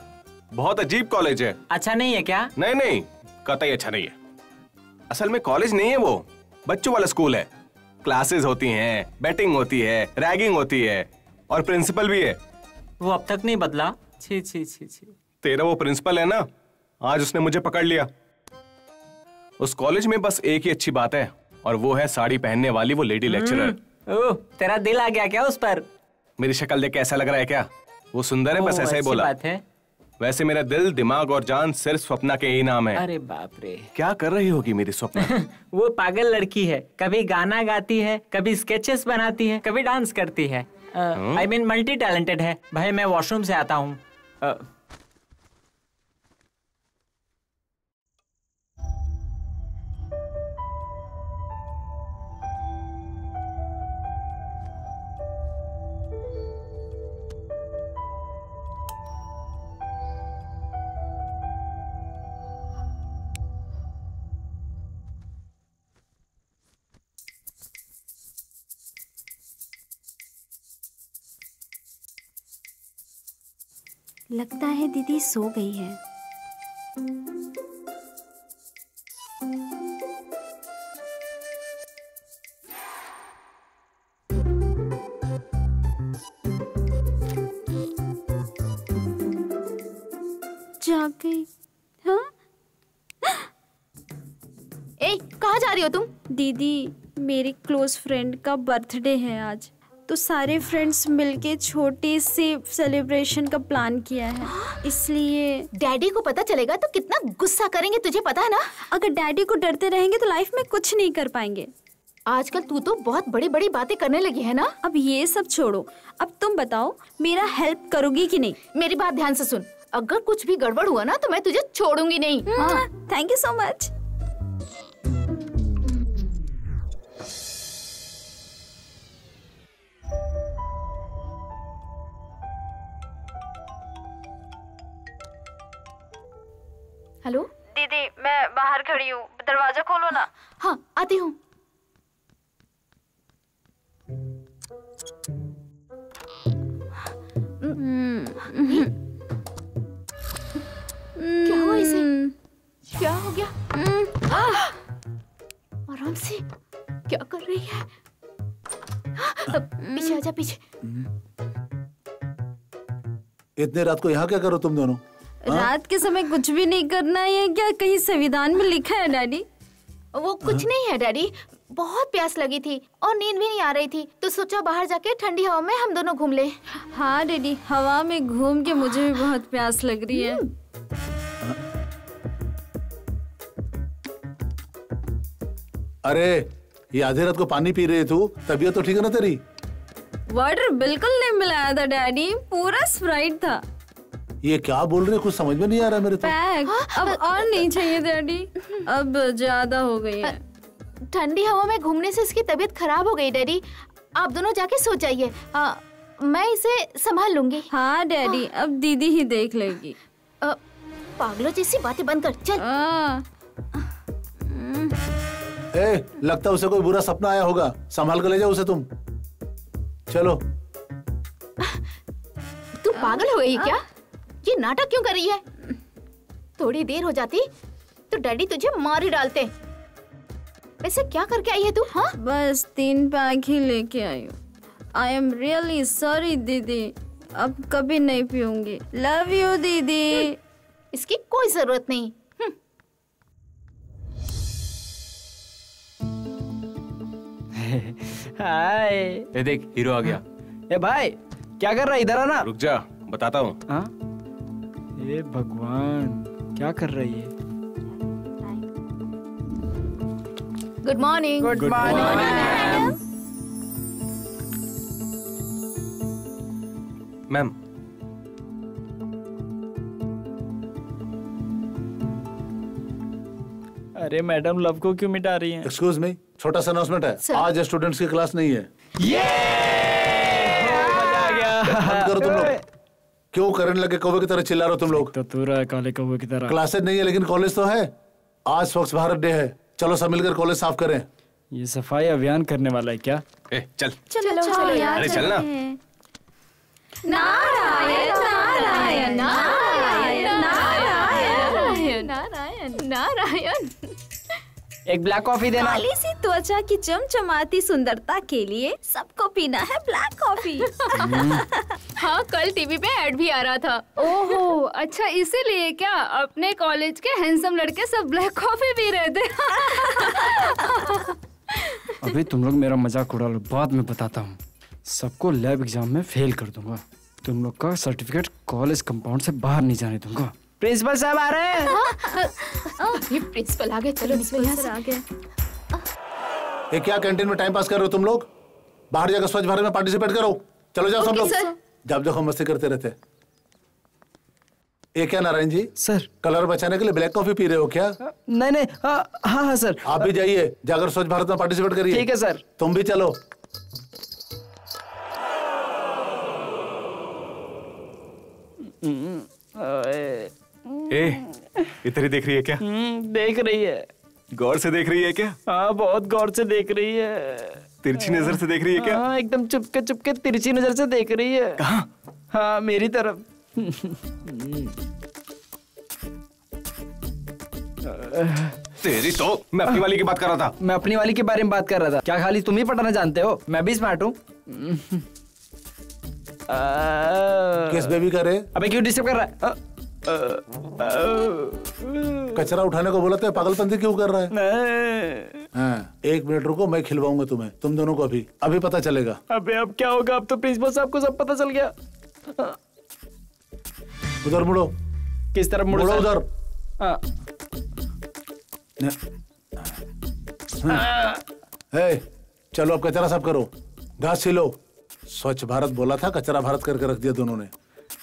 Speaker 1: बहुत अजीब कॉलेज है।
Speaker 7: अच्छा नहीं है क्या?
Speaker 1: नहीं नहीं, कतई अच्छा नहीं है। असल में कॉलेज नहीं है, वो बच्चों वाला स्कूल है। क्लासेस होती हैं, बैटिंग होती है, रैगिंग होती है और प्रिंसिपल भी है।
Speaker 7: वो अब तक नहीं बदला? छी छी छी छी।
Speaker 1: तेरा वो प्रिंसिपल है ना, आज उसने मुझे पकड़ लिया। उस कॉलेज में बस एक ही अच्छी बात है और वो है साड़ी पहनने वाली वो लेडी लेक्चरर।
Speaker 7: ओह, तेरा दिल आ गया क्या उस पर?
Speaker 1: मेरी शक्ल देख के ऐसा लग रहा है क्या? वो सुंदर है, बस ऐसा ही
Speaker 7: अच्छी
Speaker 1: बोला।
Speaker 7: बात है।
Speaker 1: वैसे मेरा दिल, दिमाग और जान सिर्फ स्वप्ना के ही नाम है।
Speaker 7: अरे बाप रे।
Speaker 1: क्या कर रही होगी मेरी स्वप्ना?
Speaker 7: वो पागल लड़की है, कभी गाना गाती है, कभी स्केचेस बनाती है, कभी डांस करती है। आई मीन मल्टी टैलेंटेड है। भाई मैं वॉशरूम से आता हूँ।
Speaker 8: लगता है दीदी सो गई है। जाग गई। हाँ?
Speaker 6: ए, कहाँ जा रही हो तुम?
Speaker 8: दीदी, मेरी क्लोज फ्रेंड का बर्थडे है आज, तो सारे फ्रेंड्स मिलके छोटी सी सेलिब्रेशन का प्लान किया है, इसलिए।
Speaker 6: डैडी को पता चलेगा तो कितना गुस्सा करेंगे, तुझे पता है ना?
Speaker 8: अगर डैडी को डरते रहेंगे तो लाइफ में कुछ नहीं कर पाएंगे।
Speaker 6: आजकल तू तो बहुत बड़ी बड़ी बातें करने लगी है ना।
Speaker 8: अब ये सब छोड़ो, अब तुम बताओ मेरा हेल्प करोगी कि नहीं?
Speaker 6: मेरी बात ध्यान से सुन, अगर कुछ भी गड़बड़ हुआ ना तो मैं तुझे छोड़ूंगी नहीं।
Speaker 8: Thank you so much.
Speaker 6: Hello
Speaker 8: दीदी, मैं बाहर खड़ी हूँ, दरवाजा खोलो ना।
Speaker 6: हाँ, आती हूँ। क्या हुआ इसे? क्या हो गया? आराम से, क्या कर रही है? पीछे आजा, पीछे।
Speaker 3: इतने रात को यहाँ क्या करो तुम दोनों?
Speaker 8: रात के समय कुछ भी नहीं करना है क्या? कहीं संविधान में लिखा है डैडी?
Speaker 6: वो कुछ नहीं है डैडी, बहुत प्यास लगी थी और नींद भी नहीं आ रही थी, तो सोचा बाहर जाके ठंडी हवा में हम दोनों घूम ले।
Speaker 8: हाँ डैडी, हवा में घूम के मुझे भी बहुत प्यास लग रही है।
Speaker 3: अरे ये आधी रात को पानी पी रही तू, तबीयत तो ठीक है ना तेरी?
Speaker 8: वाटर बिल्कुल नहीं मिलाया था डैडी, पूरा स्प्राइट था।
Speaker 3: ये क्या बोल रहे, कुछ समझ में नहीं आ रहा मेरे तो।
Speaker 8: पैक, अब और नहीं चाहिए डैडी, अब ज्यादा हो गई है।
Speaker 6: ठंडी हवा में घूमने से इसकी तबीयत खराब हो गई डैडी, आप दोनों जाके सो जाइए, मैं इसे संभाल लूंगी।
Speaker 8: हाँ डैडी, अब दीदी ही देख लेगी।
Speaker 6: पागलों जैसी बातें बंद कर, चल।
Speaker 3: लगता है उसे कोई बुरा सपना आया होगा, संभाल कर ले जाओ उसे तुम। चलो।
Speaker 6: तू पागल हो गई क्या? ये नाटक क्यों कर रही है? थोड़ी देर हो जाती तो डैडी तुझे मार ही डालते। वैसे क्या करके आई है तू? हाँ,
Speaker 8: बस 3 पैक ही लेके आई हूँ। आई एम रियली सॉरी दीदी, अब कभी नहीं पीऊंगी। लव यू दीदी।
Speaker 6: इसकी कोई जरूरत नहीं।
Speaker 10: हाय।
Speaker 1: ए देख, हीरो आ गया।
Speaker 10: ए भाई, क्या कर रहा है? इधर आना।
Speaker 1: रुक जा, बताता हूँ।
Speaker 10: हाँ? ए भगवान, क्या कर रही है?
Speaker 6: Good morning.
Speaker 10: Good morning
Speaker 1: ma'am.
Speaker 10: अरे मैडम, लव को क्यों मिटा रही हैं?
Speaker 3: एक्सक्यूज मी, छोटा सा अनाउंसमेंट है, आज स्टूडेंट्स की क्लास नहीं है।
Speaker 10: मजा आ गया।
Speaker 3: बंद करो तुम लोग। क्यों करने लगे कौवे की तरह चिल्ला रहे हो तुम लोग?
Speaker 10: तो तू रहा है काले कौवे की तरह।
Speaker 3: क्लासेज नहीं है लेकिन कॉलेज तो है। आज स्वच्छ भारत डे है, चलो सब मिलकर कॉलेज साफ करें।
Speaker 10: ये सफाई अभियान करने वाला है क्या?
Speaker 1: चल
Speaker 6: चलो यार,
Speaker 1: अरे चलना।
Speaker 6: नारायण नारायण नारायण नारायण नारायण नारायण।
Speaker 10: एक ब्लैक कॉफी देना।
Speaker 8: काली सी त्वचा की चमचमाती सुंदरता के लिए सबको पीना है ब्लैक कॉफी।
Speaker 2: हाँ, कल टीवी पे ऐड भी आ रहा था। ओहो, अच्छा इसीलिए क्या अपने कॉलेज के हैंडसम लड़के सब ब्लैक कॉफी पी रहे थे?
Speaker 10: अभी तुम लोग मेरा मजाक उड़ा लो, बाद में बताता हूँ। सबको लैब एग्जाम में फेल कर दूंगा। तुम लोग का सर्टिफिकेट कॉलेज कंपाउंड से बाहर नहीं जाने दूंगा। प्रिंसिपल साहब आ रहे हैं।
Speaker 6: प्रिंसिपल आ गए, चलो
Speaker 8: प्रिंसिपल आ गए।
Speaker 3: ये क्या कैंटीन में टाइम पास कर रहे हो तुम लोग? बाहर जाकर स्वच्छ भारत में पार्टिसिपेट करो। चलो जाओ सब लोग। जब देखो मस्ती करते रहते। ये क्या नारायण जी
Speaker 10: सर,
Speaker 3: कलर बचाने के लिए ब्लैक कॉफी पी रहे हो क्या?
Speaker 10: नहीं नहीं, हाँ सर।
Speaker 3: आप भी जाइए, जाकर स्वच्छ भारत में पार्टिसिपेट करिए।
Speaker 10: ठीक है सर।
Speaker 3: तुम भी चलो।
Speaker 1: इधर ही देख रही है क्या?
Speaker 10: देख रही है।
Speaker 1: गौर से देख रही है क्या?
Speaker 10: हाँ, बहुत गौर से देख रही है।
Speaker 1: तिरछी नजर से देख रही है क्या?
Speaker 10: हाँ, एकदम चुपके चुपके तिरछी नजर से देख रही है।
Speaker 1: कहाँ?
Speaker 10: हाँ, मेरी तरफ।
Speaker 1: तेरी तो मैं अपनी वाली की बात कर रहा था।
Speaker 10: मैं अपनी वाली के बारे में बात कर रहा था। क्या खाली तुम ही पटाना जानते हो? मैं भी स्मार्ट हूँ।
Speaker 3: किस बेबी का रे?
Speaker 10: अबे क्यों डिस्टर्ब कर रहा है?
Speaker 3: कचरा उठाने को बोला था, पागलपंती क्यों कर रहा है? हाँ, 1 मिनट रुको, मैं खिलवाऊंगा तुम्हें, तुम दोनों को अभी अभी पता चलेगा।
Speaker 10: अबे अब क्या होगा? अब तो प्रिंसिपल साहब को सब पता चल गया।
Speaker 3: उधर मुड़ो।
Speaker 10: किस तरफ मुड़ो?
Speaker 3: उधर। चलो अब कचरा साफ करो, घास छिलो। स्वच्छ भारत बोला था, कचरा भारत करके रख दिया दोनों ने।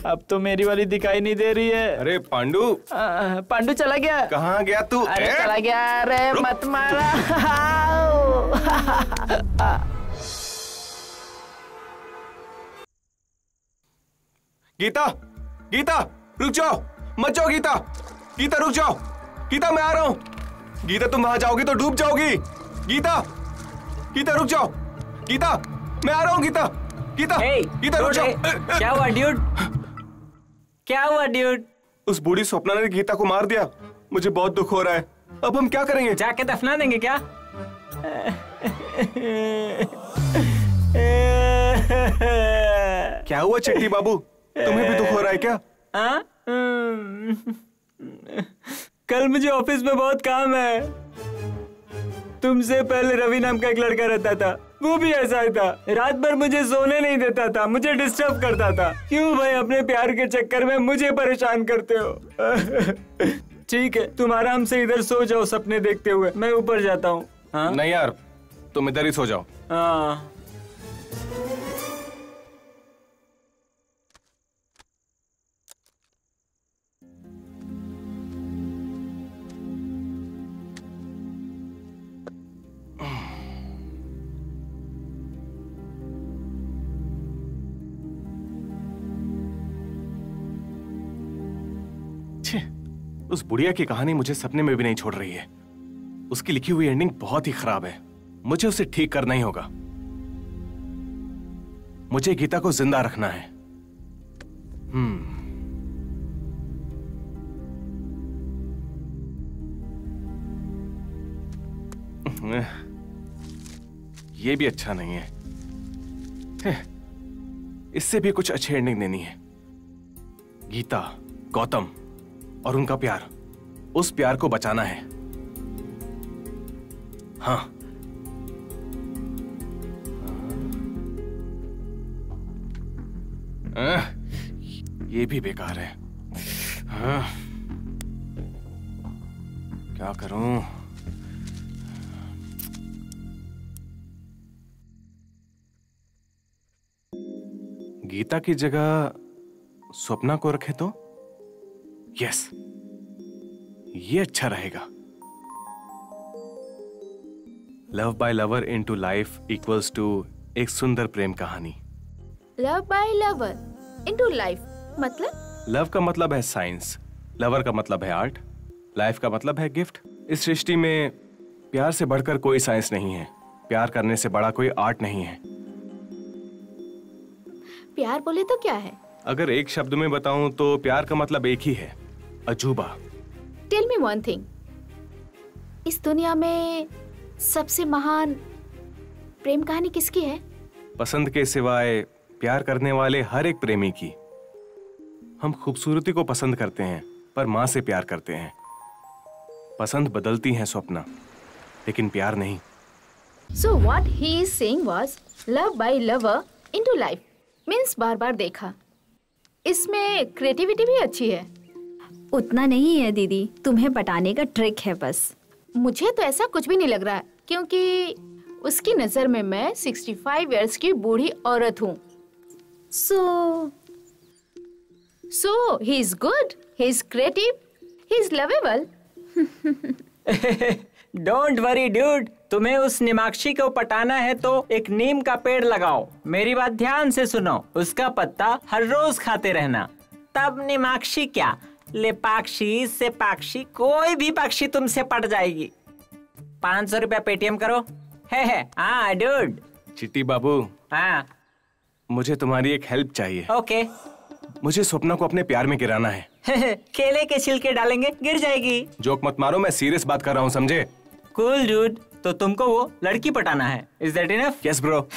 Speaker 10: अब तो मेरी वाली दिखाई नहीं दे रही है।
Speaker 1: अरे पांडू।
Speaker 10: पांडू चला गया।
Speaker 1: कहाँ गया तू?
Speaker 10: अरे चला गया। अरे मत मारा।
Speaker 1: गीता, गीता रुक जाओ, मत जाओ गीता। गीता रुक जाओ। गीता मैं आ रहा हूँ। गीता तुम वहां जाओगी तो डूब जाओगी। गीता, गीता रुक जाओ। गीता मैं आ रहा हूँ। गीता, गीता, गीता रुक जाओ।
Speaker 7: क्या हुआ ड्यूड? क्या हुआ ड्यूड?
Speaker 1: उस बूढ़ी स्वप्ना ने गीता को मार दिया। मुझे बहुत दुख हो रहा है। अब हम क्या करेंगे?
Speaker 7: जाके दफना देंगे क्या?
Speaker 1: क्या हुआ चिट्टी बाबू, तुम्हें भी दुख हो रहा है क्या?
Speaker 7: कल मुझे ऑफिस में बहुत काम है। तुमसे पहले रवि नाम का एक लड़का रहता था, वो भी ऐसा ही था। रात भर मुझे सोने नहीं देता था, मुझे डिस्टर्ब करता था। क्यों भाई अपने प्यार के चक्कर में मुझे परेशान करते हो? ठीक है, तुम आराम से इधर सो जाओ सपने देखते हुए, मैं ऊपर जाता हूँ।
Speaker 1: नहीं यार, तुम इधर ही सो जाओ।
Speaker 7: हाँ।
Speaker 1: उस बुढ़िया की कहानी मुझे सपने में भी नहीं छोड़ रही है। उसकी लिखी हुई एंडिंग बहुत ही खराब है। मुझे उसे ठीक करना ही होगा। मुझे गीता को जिंदा रखना है। ये भी अच्छा नहीं है। इससे भी कुछ अच्छी एंडिंग देनी है। गीता, गौतम और उनका प्यार, उस प्यार को बचाना है। हाँ, ये भी बेकार है। हाँ, क्या करूं? गीता की जगह स्वप्ना को रखे तो? यस, ये अच्छा रहेगा। Love by lover into life equals to एक सुंदर प्रेम कहानी।
Speaker 6: Love by lover into life मतलब?
Speaker 1: लव का मतलब है साइंस, लवर का मतलब है आर्ट, लाइफ का मतलब है गिफ्ट। इस सृष्टि में प्यार से बढ़कर कोई साइंस नहीं है, प्यार करने से बड़ा कोई आर्ट नहीं है।
Speaker 6: प्यार बोले तो क्या है?
Speaker 1: अगर एक शब्द में बताऊं तो प्यार का मतलब एक ही है, अजूबा।
Speaker 6: टेल मी वन थिंग, इस दुनिया में सबसे महान प्रेम कहानी किसकी है?
Speaker 1: पसंद के सिवाय प्यार करने वाले हर एक प्रेमी की। हम खूबसूरती को पसंद करते हैं पर मां से प्यार करते हैं। पसंद बदलती है स्वप्ना, लेकिन प्यार नहीं।
Speaker 6: So what he is saying was love by lover into life means बार बार देखा। इसमें क्रिएटिविटी भी अच्छी है।
Speaker 8: उतना नहीं है दीदी, तुम्हें पटाने का ट्रिक है बस।
Speaker 6: मुझे तो ऐसा कुछ भी नहीं लग रहा है, क्योंकि उसकी नजर में मैं 65 इयर्स की बूढ़ी औरत हूँ। So he is good, he is creative, he is lovable.
Speaker 7: Don't worry dude, तुम्हें उस निमाक्षी को पटाना है तो एक नीम का पेड़ लगाओ। मेरी बात ध्यान से सुनो, उसका पत्ता हर रोज खाते रहना। तब निमाक्षी क्या, लेपाक्षी सेपाक्षी कोई भी पक्षी तुमसे पट जाएगी। 500 रुपया पेटीएम करो। है हाँ ड्यूड।
Speaker 1: चिट्टी बाबू,
Speaker 7: हाँ
Speaker 1: मुझे तुम्हारी एक हेल्प चाहिए।
Speaker 7: ओके,
Speaker 1: मुझे स्वप्ना को अपने प्यार में गिराना है।
Speaker 7: केले के छिलके डालेंगे, गिर जाएगी।
Speaker 1: जोक मत मारो, मैं सीरियस बात कर रहा हूँ, समझे?
Speaker 7: Cool dude. तो तुमको वो लड़की पटाना है, is that enough?
Speaker 1: Yes bro.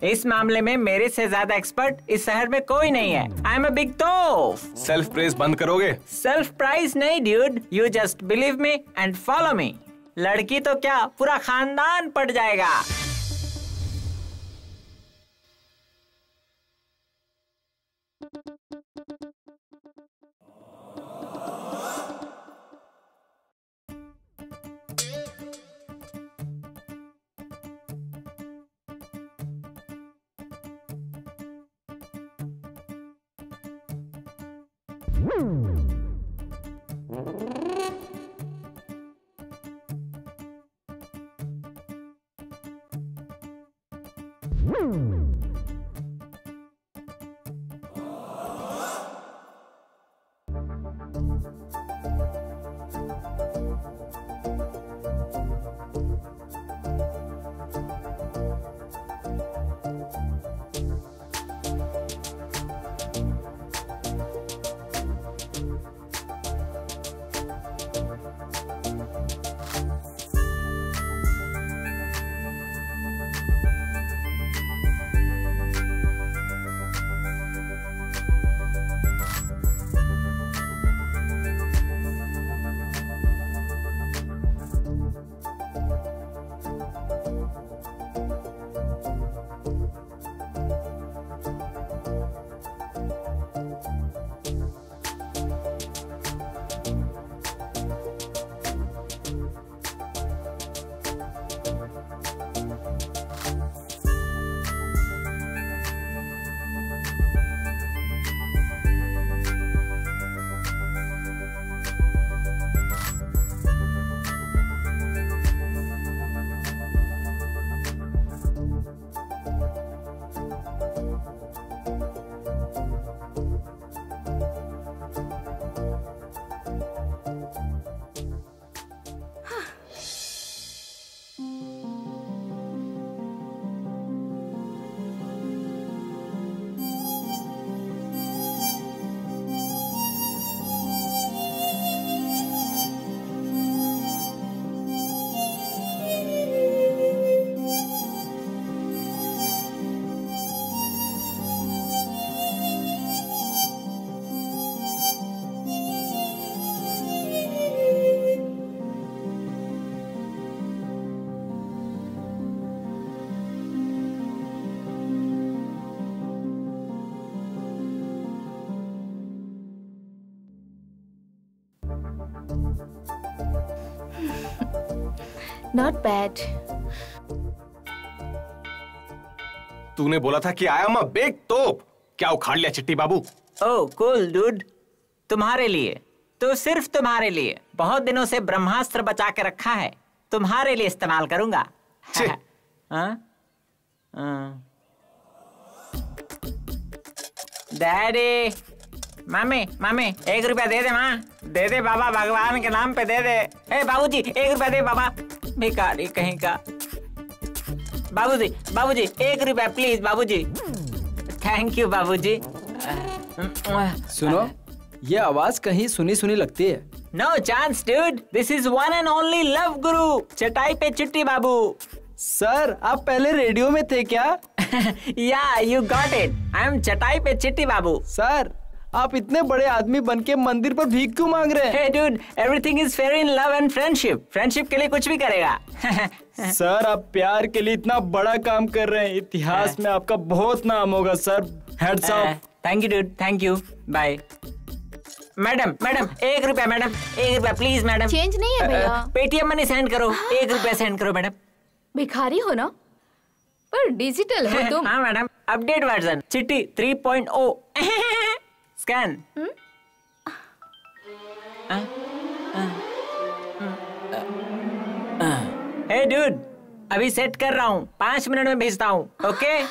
Speaker 7: इस मामले में मेरे से ज्यादा एक्सपर्ट इस शहर में कोई नहीं है। आई एम अ बिग तोफ।
Speaker 1: सेल्फ प्रेज बंद करोगे?
Speaker 7: सेल्फ प्राइज नहीं dude, you just believe me and follow me. लड़की तो क्या, पूरा खानदान पट जाएगा।
Speaker 6: Not bad.
Speaker 1: तूने बोला था कि आई एम अ बिग तोप, क्या उखाड़ लिया चिट्टी बाबू?
Speaker 7: ओह कूल डूड, तुम्हारे लिए, तो सिर्फ तुम्हारे लिए बहुत दिनों से ब्रह्मास्त्र बचा के रखा है, तुम्हारे लिए इस्तेमाल करूंगा। डैडी, मामी मामी 1 रुपया दे दे माँ, दे दे बाबा, भगवान के नाम पे दे दे। ए बाबूजी 1 रुपया दे बाबा, भिखारी कहीं का। बाबूजी बाबूजी 1 रुपया प्लीज बाबूजी। थैंक यू बाबूजी।
Speaker 10: सुनो, ये आवाज कहीं सुनी सुनी लगती है।
Speaker 7: No chance dude, this is one and only love guru, चटाई पे चिट्टी बाबू।
Speaker 10: सर, आप पहले रेडियो में थे क्या?
Speaker 7: या you got it, I am चटाई पे चिट्टी बाबू।
Speaker 10: सर, आप इतने बड़े आदमी बन के मंदिर पर भीख क्यों मांग रहे हैं?
Speaker 7: Hey dude, everything is fair in love and friendship. Friendship के लिए कुछ भी करेगा।
Speaker 10: सर, आप प्यार के लिए इतना बड़ा काम कर रहे हैं, इतिहास में आपका बहुत नाम होगा sir. Heads up.
Speaker 7: Thank you dude, thank you, bye. Madam madam 1 रुपया मैडम, 1 रुपया प्लीज मैडम।
Speaker 6: चेंज नहीं है भैया।
Speaker 7: पेटीएम मनी सेंड करो, 1 रुपया सेंड करो मैडम।
Speaker 6: भिखारी हो ना, पर डिजिटल हो तुम।
Speaker 7: हाँ मैडम, अपडेट वर्जन चिट्टी 3.0 स्कैन। हे डूड, अभी सेट कर रहा हूँ, 5 मिनट में भेजता हूँ, ओके?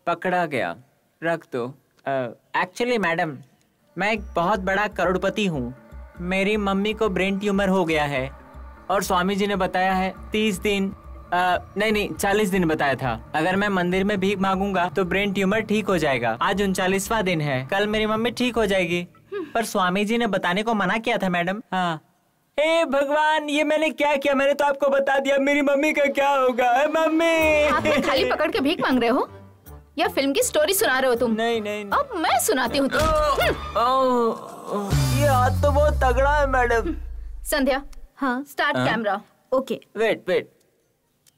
Speaker 7: पकड़ा गया, रख दो। एक्चुअली मैडम, मैं एक बहुत बड़ा करोड़पति हूँ। मेरी मम्मी को ब्रेन ट्यूमर हो गया है और स्वामी जी ने बताया है 30 दिन नहीं 40 दिन बताया था। अगर मैं मंदिर में भीख मांगूंगा तो ब्रेन ट्यूमर ठीक हो जाएगा। आज 39वां दिन है, कल मेरी मम्मी ठीक हो जाएगी। पर स्वामी जी ने बताने को मना किया था मैडम। हाँ। हे भगवान, ये मैंने क्या किया? मैंने तो आपको बता दिया, मेरी मम्मी का क्या होगा? मम्मी,
Speaker 6: आप थाली पकड़ के भीख मांग रहे हो या फिल्म की स्टोरी सुना रहे हो तुम?
Speaker 7: नहीं।
Speaker 6: अब मैं सुनाती हूँ
Speaker 7: ये हाथ तो बहुत तगड़ा है मैडम।
Speaker 6: संध्या, हाँ, start camera.
Speaker 8: Okay,
Speaker 7: wait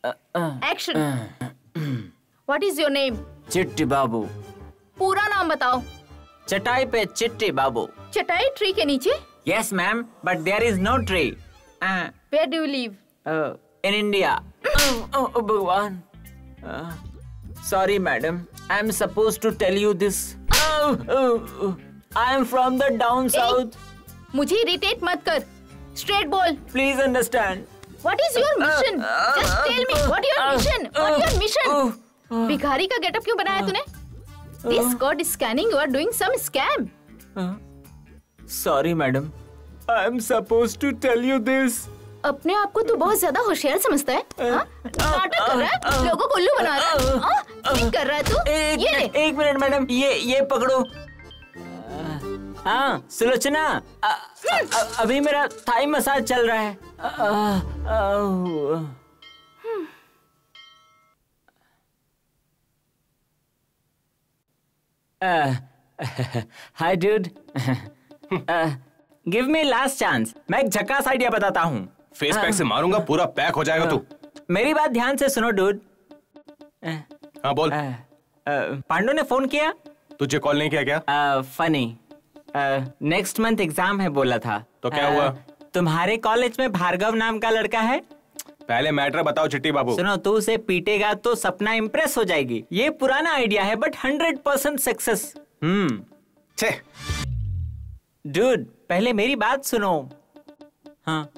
Speaker 6: action. What is your name?
Speaker 7: Chitti Babu.
Speaker 6: पूरा नाम बताओ।
Speaker 7: चटाई पे चिट्टी बाबू।
Speaker 6: चटाई ट्री के नीचे?
Speaker 7: Yes ma'am, but there is no tree.
Speaker 6: Where do you live?
Speaker 7: In India. भगवान, sorry madam, I am suppose to tell you this. I am from the down south.
Speaker 6: मुझे इरिटेट मत कर, स्ट्रेट बोल।
Speaker 7: Please understand.
Speaker 6: What is your mission? Just tell me what your mission? What your mission? भिखारी का getup क्यों बनाया तूने? This code scanning, you are doing some scam.
Speaker 7: Sorry madam, I am supposed to tell you this.
Speaker 6: अपने आप को तू बहुत ज्यादा होशियार समझता है? नाटक कर रहा है? लोगों को उल्लू बना रहा है? ठीक कर रहा है तू? ये ले।
Speaker 7: एक मिनट मैडम, ये पकड़ो। हाँ सुलोचना, अभी मेरा थाई मसाज चल रहा है। Hi dude, give me last chance. मैं एक झक्कास आइडिया बताता हूँ।
Speaker 1: फेस पैक से मारूंगा, पूरा पैक हो जाएगा तू।
Speaker 7: मेरी बात ध्यान से सुनो डूड।
Speaker 1: हाँ बोल।
Speaker 7: पांडु ने फोन किया?
Speaker 1: तुझे कॉल नहीं किया क्या?
Speaker 7: फनी, नेक्स्ट मंथ एग्जाम है बोला था।
Speaker 1: तो क्या हुआ?
Speaker 7: तुम्हारे कॉलेज में भार्गव नाम का लड़का है।
Speaker 1: पहले मैटर बताओ चिट्टी बाबू।
Speaker 7: सुनो, तू उसे पीटेगा तो सपना इम्प्रेस हो जाएगी। ये पुराना आइडिया है बट 100% सक्सेस। डूड, पहले मेरी बात सुनो। हाँ,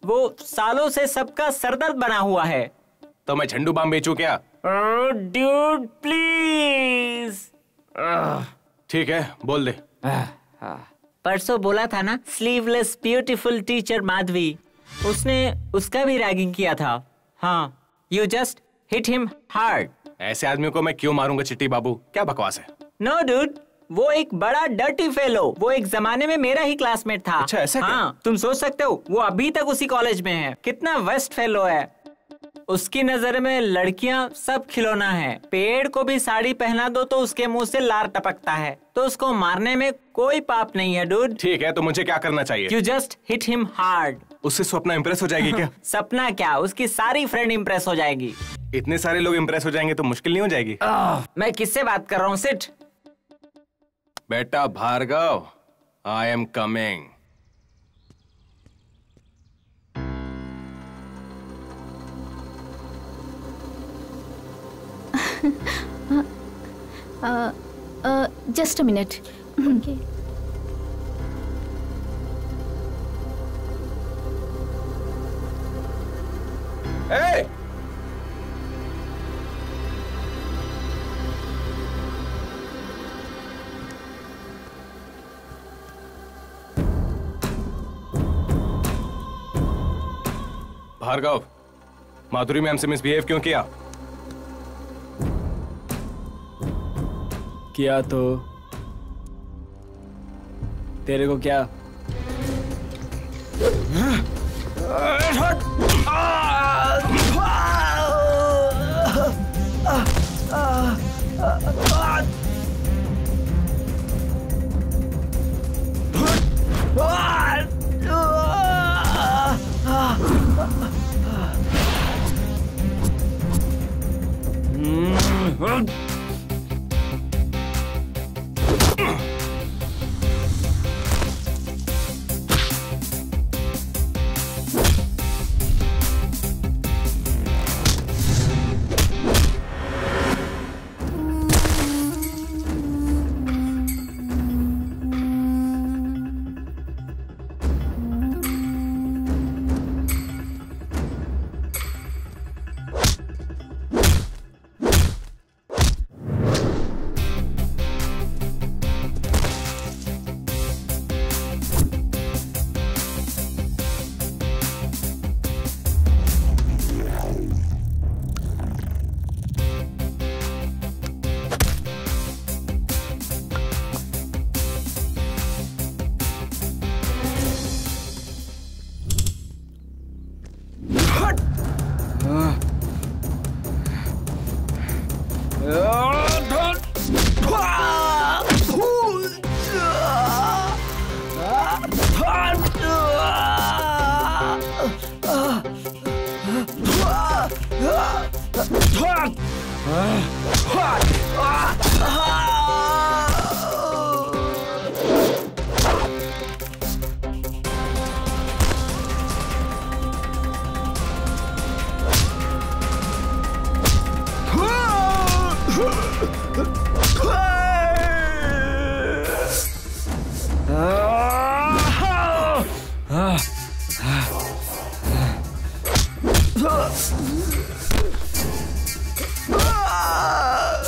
Speaker 7: वो सालों से सबका सरदर्द बना हुआ है।
Speaker 1: तो मैं झंडू बाम बेचूं क्या?
Speaker 7: Dude please.
Speaker 1: ठीक है, बोल दे।
Speaker 7: परसों बोला था ना, स्लीवलेस ब्यूटीफुल टीचर माधवी, उसने उसका भी रैगिंग किया था। हाँ, you just hit him hard.
Speaker 1: ऐसे आदमी को मैं क्यों मारूंगा चिट्टी बाबू? क्या बकवास है?
Speaker 7: नो डूड, वो एक बड़ा डर्टी फेलो। वो एक जमाने में मेरा ही क्लासमेट था।
Speaker 1: अच्छा, ऐसा क्या?
Speaker 7: हाँ, तुम सोच सकते हो, वो अभी तक उसी कॉलेज में है। कितना वेस्ट फेलो है। उसकी नजर में लड़कियां सब खिलौना है। पेड़ को भी साड़ी पहना दो तो उसके मुंह से लार टपकता है। तो उसको मारने में कोई पाप नहीं है डूड।
Speaker 1: ठीक है, तो मुझे क्या करना चाहिए?
Speaker 7: You just hit him hard.
Speaker 1: उससे सपना इम्प्रेस हो जाएगी क्या?
Speaker 7: सपना क्या, उसकी सारी फ्रेंड इम्प्रेस हो जाएगी।
Speaker 1: इतने सारे लोग इम्प्रेस हो जाएंगे तो मुश्किल नहीं हो जाएगी?
Speaker 7: मैं किससे बात कर रहा हूँ? सिट।
Speaker 1: बेटा Bhargav, I am coming.
Speaker 6: Just a minute. Okay.
Speaker 1: Hey! Bhargav, Madhuri ma'am से मिसबिहेव क्यों किया?
Speaker 10: किया तो तेरे को क्या?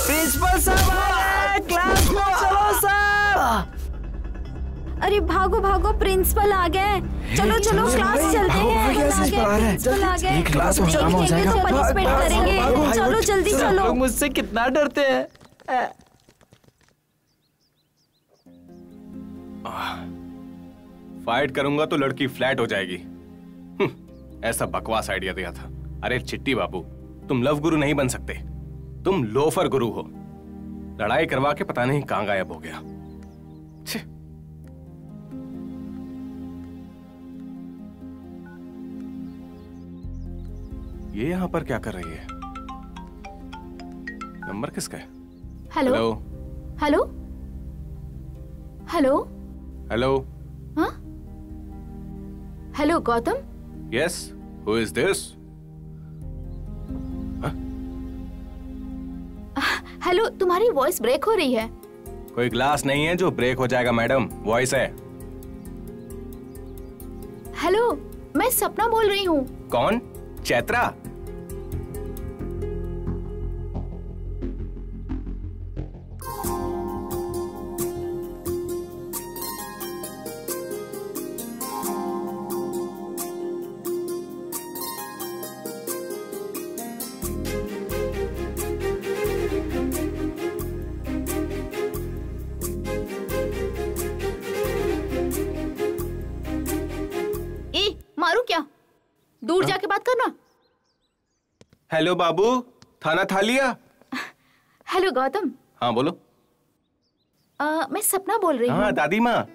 Speaker 10: प्रिंसिपल साहब आ गए, क्लास में चलो सब।
Speaker 8: अरे भागो भागो, प्रिंसिपल आ गए। चलो चलो क्लास चलते हैं। प्रिंसिपल आ गए,
Speaker 10: क्लास में ड्रामा हो जाएगा।
Speaker 8: पनिशमेंट करेंगे। चलो जल्दी चलो।
Speaker 10: लोग मुझसे कितना डरते हैं।
Speaker 1: फाइट करूंगा तो लड़की फ्लैट हो जाएगी। ऐसा बकवास आइडिया दिया था। अरे चिट्टी बाबू, तुम लव गुरु नहीं बन सकते, तुम लोफर गुरु हो। लड़ाई करवा के पता नहीं कहां गायब हो गया। ये यहां पर क्या कर रही है? नंबर किसका है?
Speaker 6: Hello hello hello
Speaker 1: hello.
Speaker 6: हाँ hello Gautam.
Speaker 1: Yes, who is this?
Speaker 6: Hello, तुम्हारी वॉइस ब्रेक हो रही है।
Speaker 1: कोई ग्लास नहीं है जो ब्रेक हो जाएगा मैडम, वॉइस है।
Speaker 6: हेलो, मैं सपना बोल रही हूँ।
Speaker 1: कौन? चैत्रा?
Speaker 6: मारू क्या? दूर जाके बात करना।
Speaker 1: हेलो बाबू, खाना खा लिया?
Speaker 6: हेलो गौतम।
Speaker 1: हाँ बोलो।
Speaker 6: मैं सपना बोल रही हूँ।
Speaker 1: हाँ दादी माँ।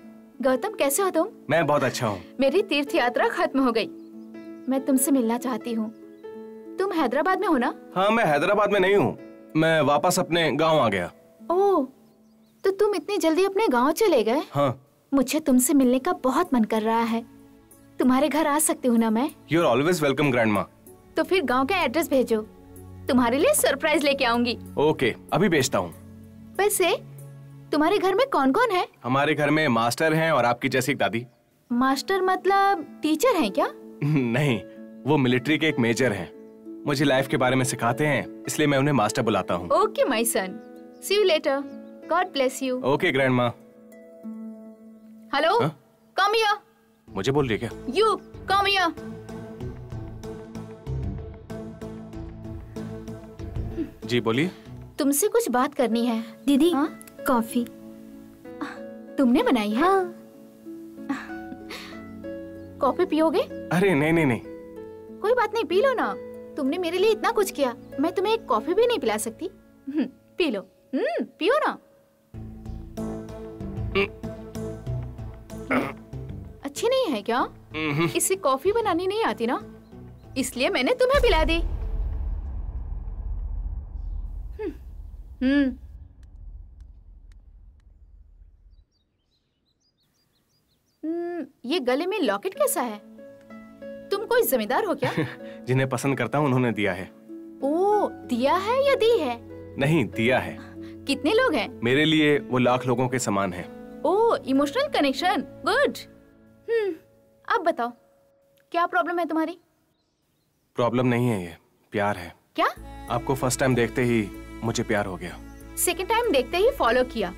Speaker 6: गौतम कैसे हो तुम?
Speaker 1: मैं बहुत अच्छा हूँ।
Speaker 6: मेरी तीर्थ यात्रा खत्म हो गई। मैं तुमसे मिलना चाहती हूँ। तुम हैदराबाद में हो ना?
Speaker 1: हाँ, मैं हैदराबाद में नहीं हूँ, मैं वापस अपने गाँव आ गया।
Speaker 6: ओह, तो तुम इतनी जल्दी अपने गाँव चले गए?
Speaker 1: हाँ।
Speaker 6: मुझे तुमसे मिलने का बहुत मन कर रहा है। तुम्हारे घर आ सकती हूँ ना मैं?
Speaker 1: You're always welcome, grandma.
Speaker 6: तो फिर गांव का एड्रेस भेजो, तुम्हारे लिए सरप्राइज लेके आऊंगी।
Speaker 1: ओके, अभी भेजता हूँ।
Speaker 6: वैसे तुम्हारे घर में कौन कौन है?
Speaker 1: हमारे घर में मास्टर हैं और आपकी जैसी एक दादी।
Speaker 6: मास्टर मतलब टीचर हैं क्या?
Speaker 1: नहीं, वो मिलिट्री के एक मेजर हैं। मुझे लाइफ के बारे में सिखाते हैं, इसलिए मैं उन्हें मास्टर बुलाता हूँ।
Speaker 6: Okay my son, see you later, God bless you.
Speaker 1: Okay grandma.
Speaker 6: Hello, come here.
Speaker 1: मुझे बोल रही है क्या?
Speaker 6: You come here.
Speaker 1: जी बोलिए।
Speaker 6: तुमसे कुछ बात करनी है।
Speaker 8: दीदी, कॉफी
Speaker 6: तुमने बनाई है?
Speaker 8: हाँ।
Speaker 6: कॉफी पियोगे?
Speaker 1: अरे नहीं नहीं नहीं।
Speaker 6: कोई बात नहीं, पी लो ना। तुमने मेरे लिए इतना कुछ किया, मैं तुम्हें एक कॉफी भी नहीं पिला सकती। P low. पियो ना। अच्छी नहीं है क्या? इससे कॉफी बनानी नहीं आती ना, इसलिए मैंने तुम्हें पिला दी। ये गले में लॉकेट कैसा है? तुम कोई जमींदार हो क्या?
Speaker 1: जिन्हें पसंद करता हूँ उन्होंने दिया है।
Speaker 6: ओ, दिया है या दी है?
Speaker 1: नहीं, दिया है।
Speaker 6: कितने लोग हैं?
Speaker 1: मेरे लिए वो लाख लोगों के समान है।
Speaker 6: ओ, इमोशनल कनेक्शन, गुड। अब बताओ, क्या प्रॉब्लम है तुम्हारी?
Speaker 1: प्रॉब्लम नहीं है, ये प्यार है।
Speaker 6: क्या?
Speaker 1: आपको फर्स्ट टाइम देखते ही मुझे प्यार हो गया।
Speaker 6: सेकंड टाइम देखते ही फॉलो किया,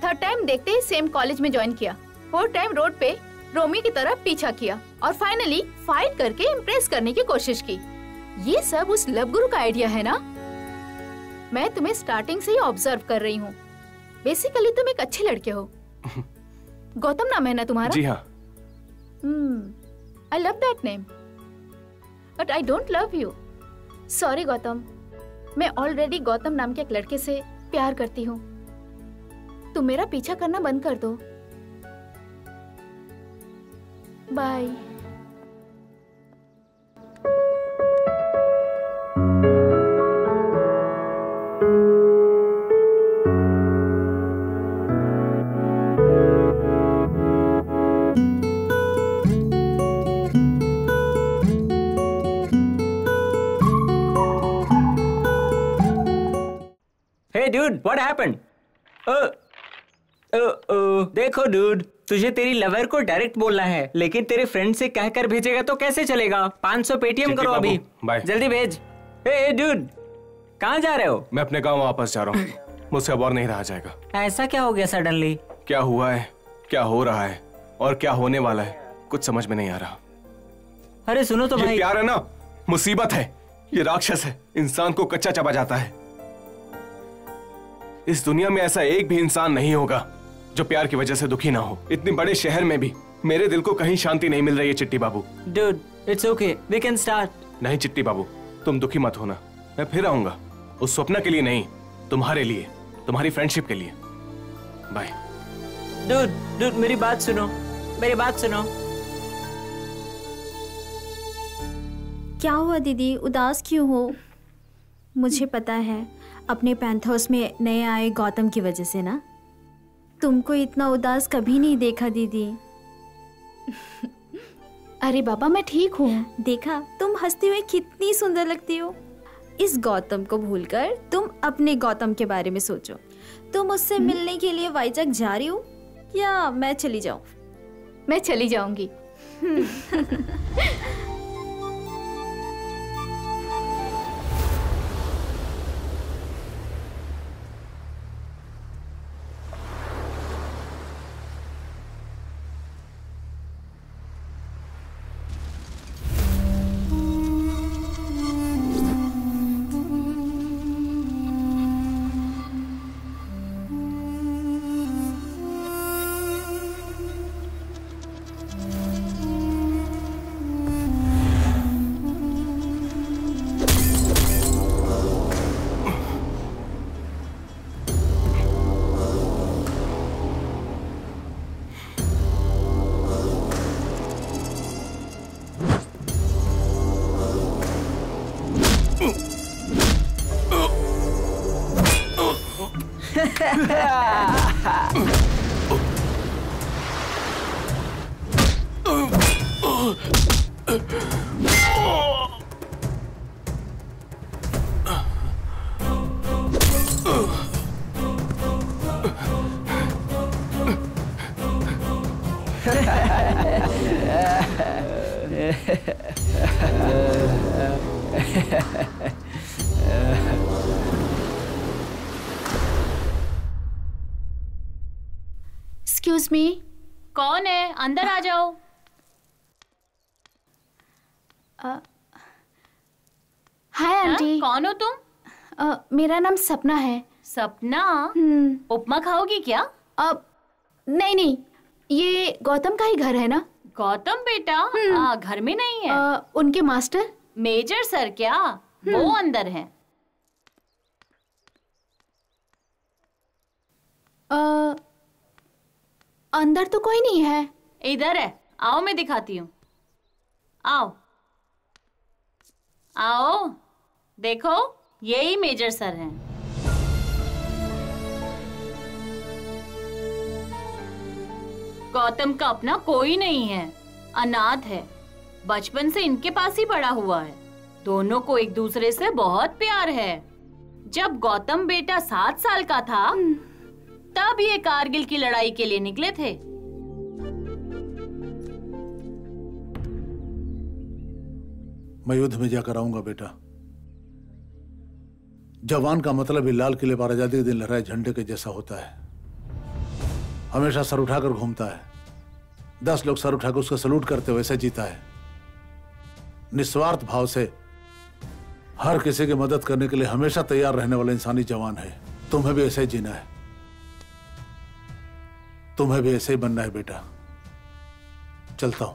Speaker 6: थर्ड टाइम देखते ही सेम कॉलेज में ज्वाइन किया, फोर्थ टाइम रोड पे रोमी की तरह पीछा किया और फाइनली फाइट करके इम्प्रेस करने की कोशिश की। ये सब उस लव गुरु का आइडिया है ना? मैं तुम्हें स्टार्टिंग से ही ऑब्जर्व कर रही हूँ। बेसिकली तुम एक अच्छे लड़के हो। गौतम नाम है ना तुम्हारा?
Speaker 1: जी हाँ।
Speaker 6: I love that name, but I don't love you. Sorry Gautam, मैं ऑलरेडी गौतम नाम के एक लड़के से प्यार करती हूँ। तुम मेरा पीछा करना बंद कर दो। Bye.
Speaker 7: Hey dude, what happened? देखो dude, तुझे तेरी लवर को डायरेक्ट बोलना है, लेकिन तेरे फ्रेंड से कहकर भेजेगा तो कैसे चलेगा? 500 पेटीएम करो अभी, जल्दी भेज। Hey dude, कहाँ जा रहे हो?
Speaker 1: मैं अपने गांव वापस जा रहा हूँ, मुझसे अब और नहीं रहा जाएगा।
Speaker 7: ऐसा क्या हो गया सडनली?
Speaker 1: क्या हुआ है, क्या हो रहा है और क्या होने वाला है, कुछ समझ में नहीं आ रहा।
Speaker 7: अरे सुनो तो भाई,
Speaker 1: ये प्यार है ना, मुसीबत है, ये राक्षस है, इंसान को कच्चा चबा जाता है। इस दुनिया में ऐसा एक भी इंसान नहीं होगा जो प्यार की वजह से दुखी ना हो। इतने बड़े शहर में भी मेरे दिल को कहीं शांति नहीं मिल रही है चिट्टी बाबू।
Speaker 7: Dude, it's okay, we can start.
Speaker 1: नहीं चिट्टी बाबू, तुम दुखी मत होना, मैं फिर आऊंगा, उस स्वप्न के लिए नहीं, तुम्हारे लिए, तुम्हारी फ्रेंडशिप के लिए। बाय।
Speaker 7: Dude, मेरी बात सुनो, मेरी बात सुनो।
Speaker 8: क्या हुआ दीदी, उदास क्यों हो? मुझे पता है, अपने पैंथर्स में नए आए गौतम की वजह से ना। तुमको इतना उदास कभी नहीं देखा दीदी।
Speaker 6: अरे बाबा, मैं ठीक हूँ।
Speaker 8: देखा, तुम हंसते हुए कितनी सुंदर लगती हो। इस गौतम को भूलकर तुम अपने गौतम के बारे में सोचो। तुम उससे मिलने के लिए वाइजैक जा रही हो या मैं चली जाऊं?
Speaker 6: मैं चली जाऊंगी। Excuse me.
Speaker 2: कौन है? अंदर आ जाओ।
Speaker 6: Hi aunty.
Speaker 2: कौन हो तुम?
Speaker 6: मेरा नाम सपना है।
Speaker 2: सपना? उपमा खाओगी क्या?
Speaker 6: नहीं, ये गौतम का ही घर है ना?
Speaker 2: गौतम बेटा घर में नहीं है।
Speaker 6: उनके मास्टर
Speaker 2: मेजर सर क्या? वो अंदर हैं।
Speaker 6: अंदर तो कोई नहीं है।
Speaker 2: इधर है, आओ मैं दिखाती हूँ। आओ आओ, देखो यही मेजर सर हैं। गौतम का अपना कोई नहीं है, अनाथ है, बचपन से इनके पास ही पड़ा हुआ है। दोनों को एक दूसरे से बहुत प्यार है। जब गौतम बेटा 7 साल का था तब ये कारगिल की लड़ाई के लिए निकले थे।
Speaker 3: मैं युद्ध में जाकर आऊंगा बेटा। जवान का मतलब ही लाल किले पर आजादी के दिन लहराए झंडे के जैसा होता है। हमेशा सर उठाकर घूमता है। 10 लोग सर उठाकर उसका सलूट करते वैसे जीता है। निस्वार्थ भाव से हर किसी की मदद करने के लिए हमेशा तैयार रहने वाला इंसानी जवान है। तुम्हें भी ऐसे ही जीना है, तुम्हें भी ऐसे ही बनना है बेटा। चलता हूं।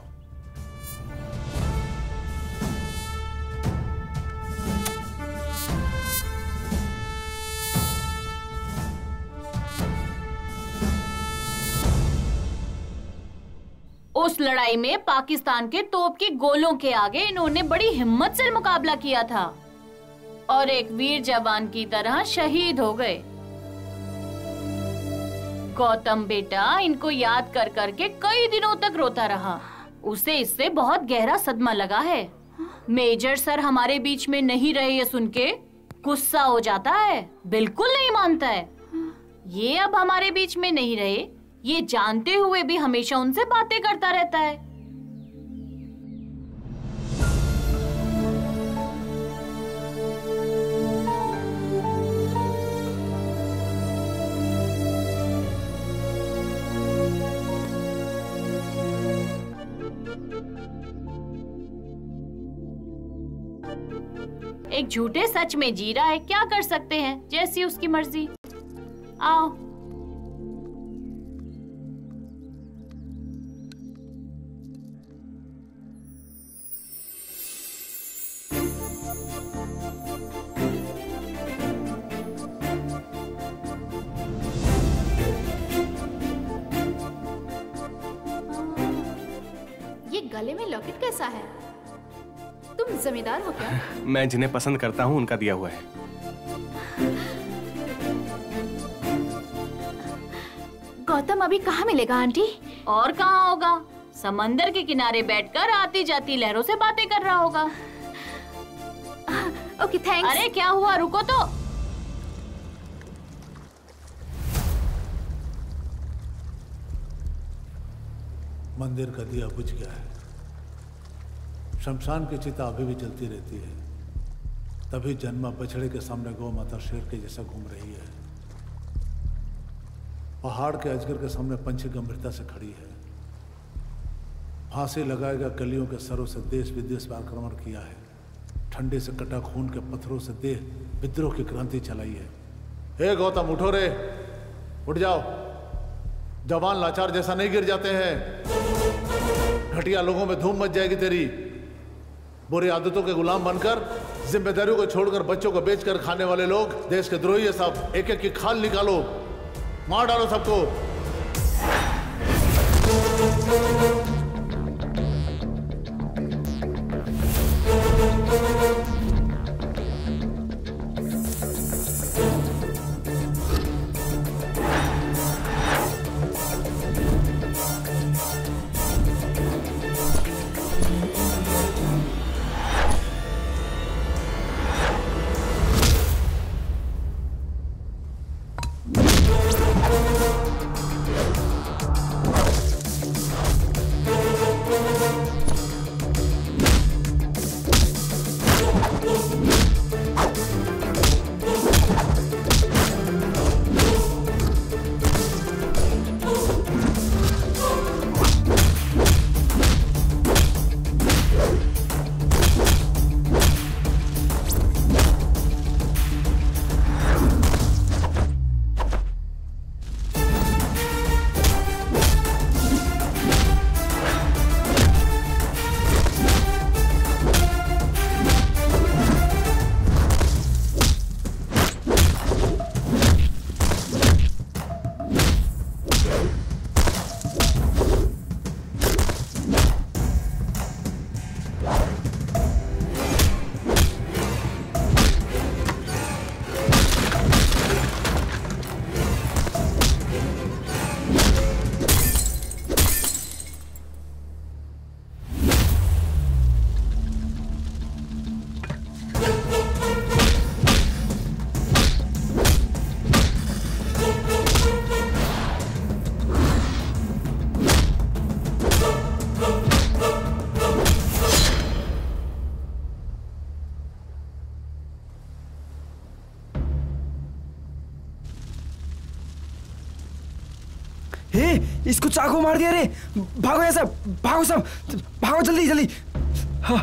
Speaker 2: उस लड़ाई में पाकिस्तान के तोप के गोलों के आगे इन्होंने बड़ी हिम्मत से मुकाबला किया था और एक वीर जवान की तरह शहीद हो गए। गौतम बेटा इनको याद कर करके कई दिनों तक रोता रहा। उसे इससे बहुत गहरा सदमा लगा है। मेजर सर हमारे बीच में नहीं रहे ये सुन के गुस्सा हो जाता है, बिल्कुल नहीं मानता है। ये अब हमारे बीच में नहीं रहे, ये जानते हुए भी हमेशा उनसे बातें करता रहता है। एक झूठे सच में जी रहा है, क्या कर सकते हैं, जैसी उसकी मर्जी। आओ।
Speaker 6: ये गले में लॉकेट कैसा है? तुम जमींदार हो क्या?
Speaker 1: मैं जिन्हें पसंद करता हूँ उनका दिया हुआ है।
Speaker 6: गौतम अभी कहाँ मिलेगा आंटी?
Speaker 2: और कहाँ होगा, समंदर के किनारे बैठकर आती जाती लहरों से बातें कर रहा होगा।
Speaker 6: Okay thanks.
Speaker 2: अरे क्या हुआ, रुको तो।
Speaker 3: मंदिर का दिया बुझ गया है, शमशान की चिता अभी भी जलती रहती है। तभी जन्मा बछड़े के सामने गौ माता शेर के जैसा घूम रही है। पहाड़ के अजगर के सामने पंछी गंभीरता से खड़ी है। फांसी लगाएगा गलियों के सरों से देश विदेश में आक्रमण किया है। ठंडे से कटा खून के पत्थरों से देह विद्रोह की क्रांति चलाई है। हे गौतम उठो रे, उठ जाओ। जवान लाचार जैसा नहीं गिर जाते हैं। घटिया लोगों में धूम मच जाएगी तेरी। बुरी आदतों के गुलाम बनकर, जिम्मेदारियों को छोड़कर बच्चों को बेचकर खाने वाले लोग देश के द्रोही है सब। एक एक की खाल निकालो, मार डालो सबको।
Speaker 5: इसको चाकू मार दिया रे। भागो यहाँ सब, भागो सब, भागो जल्दी जल्दी। हाँ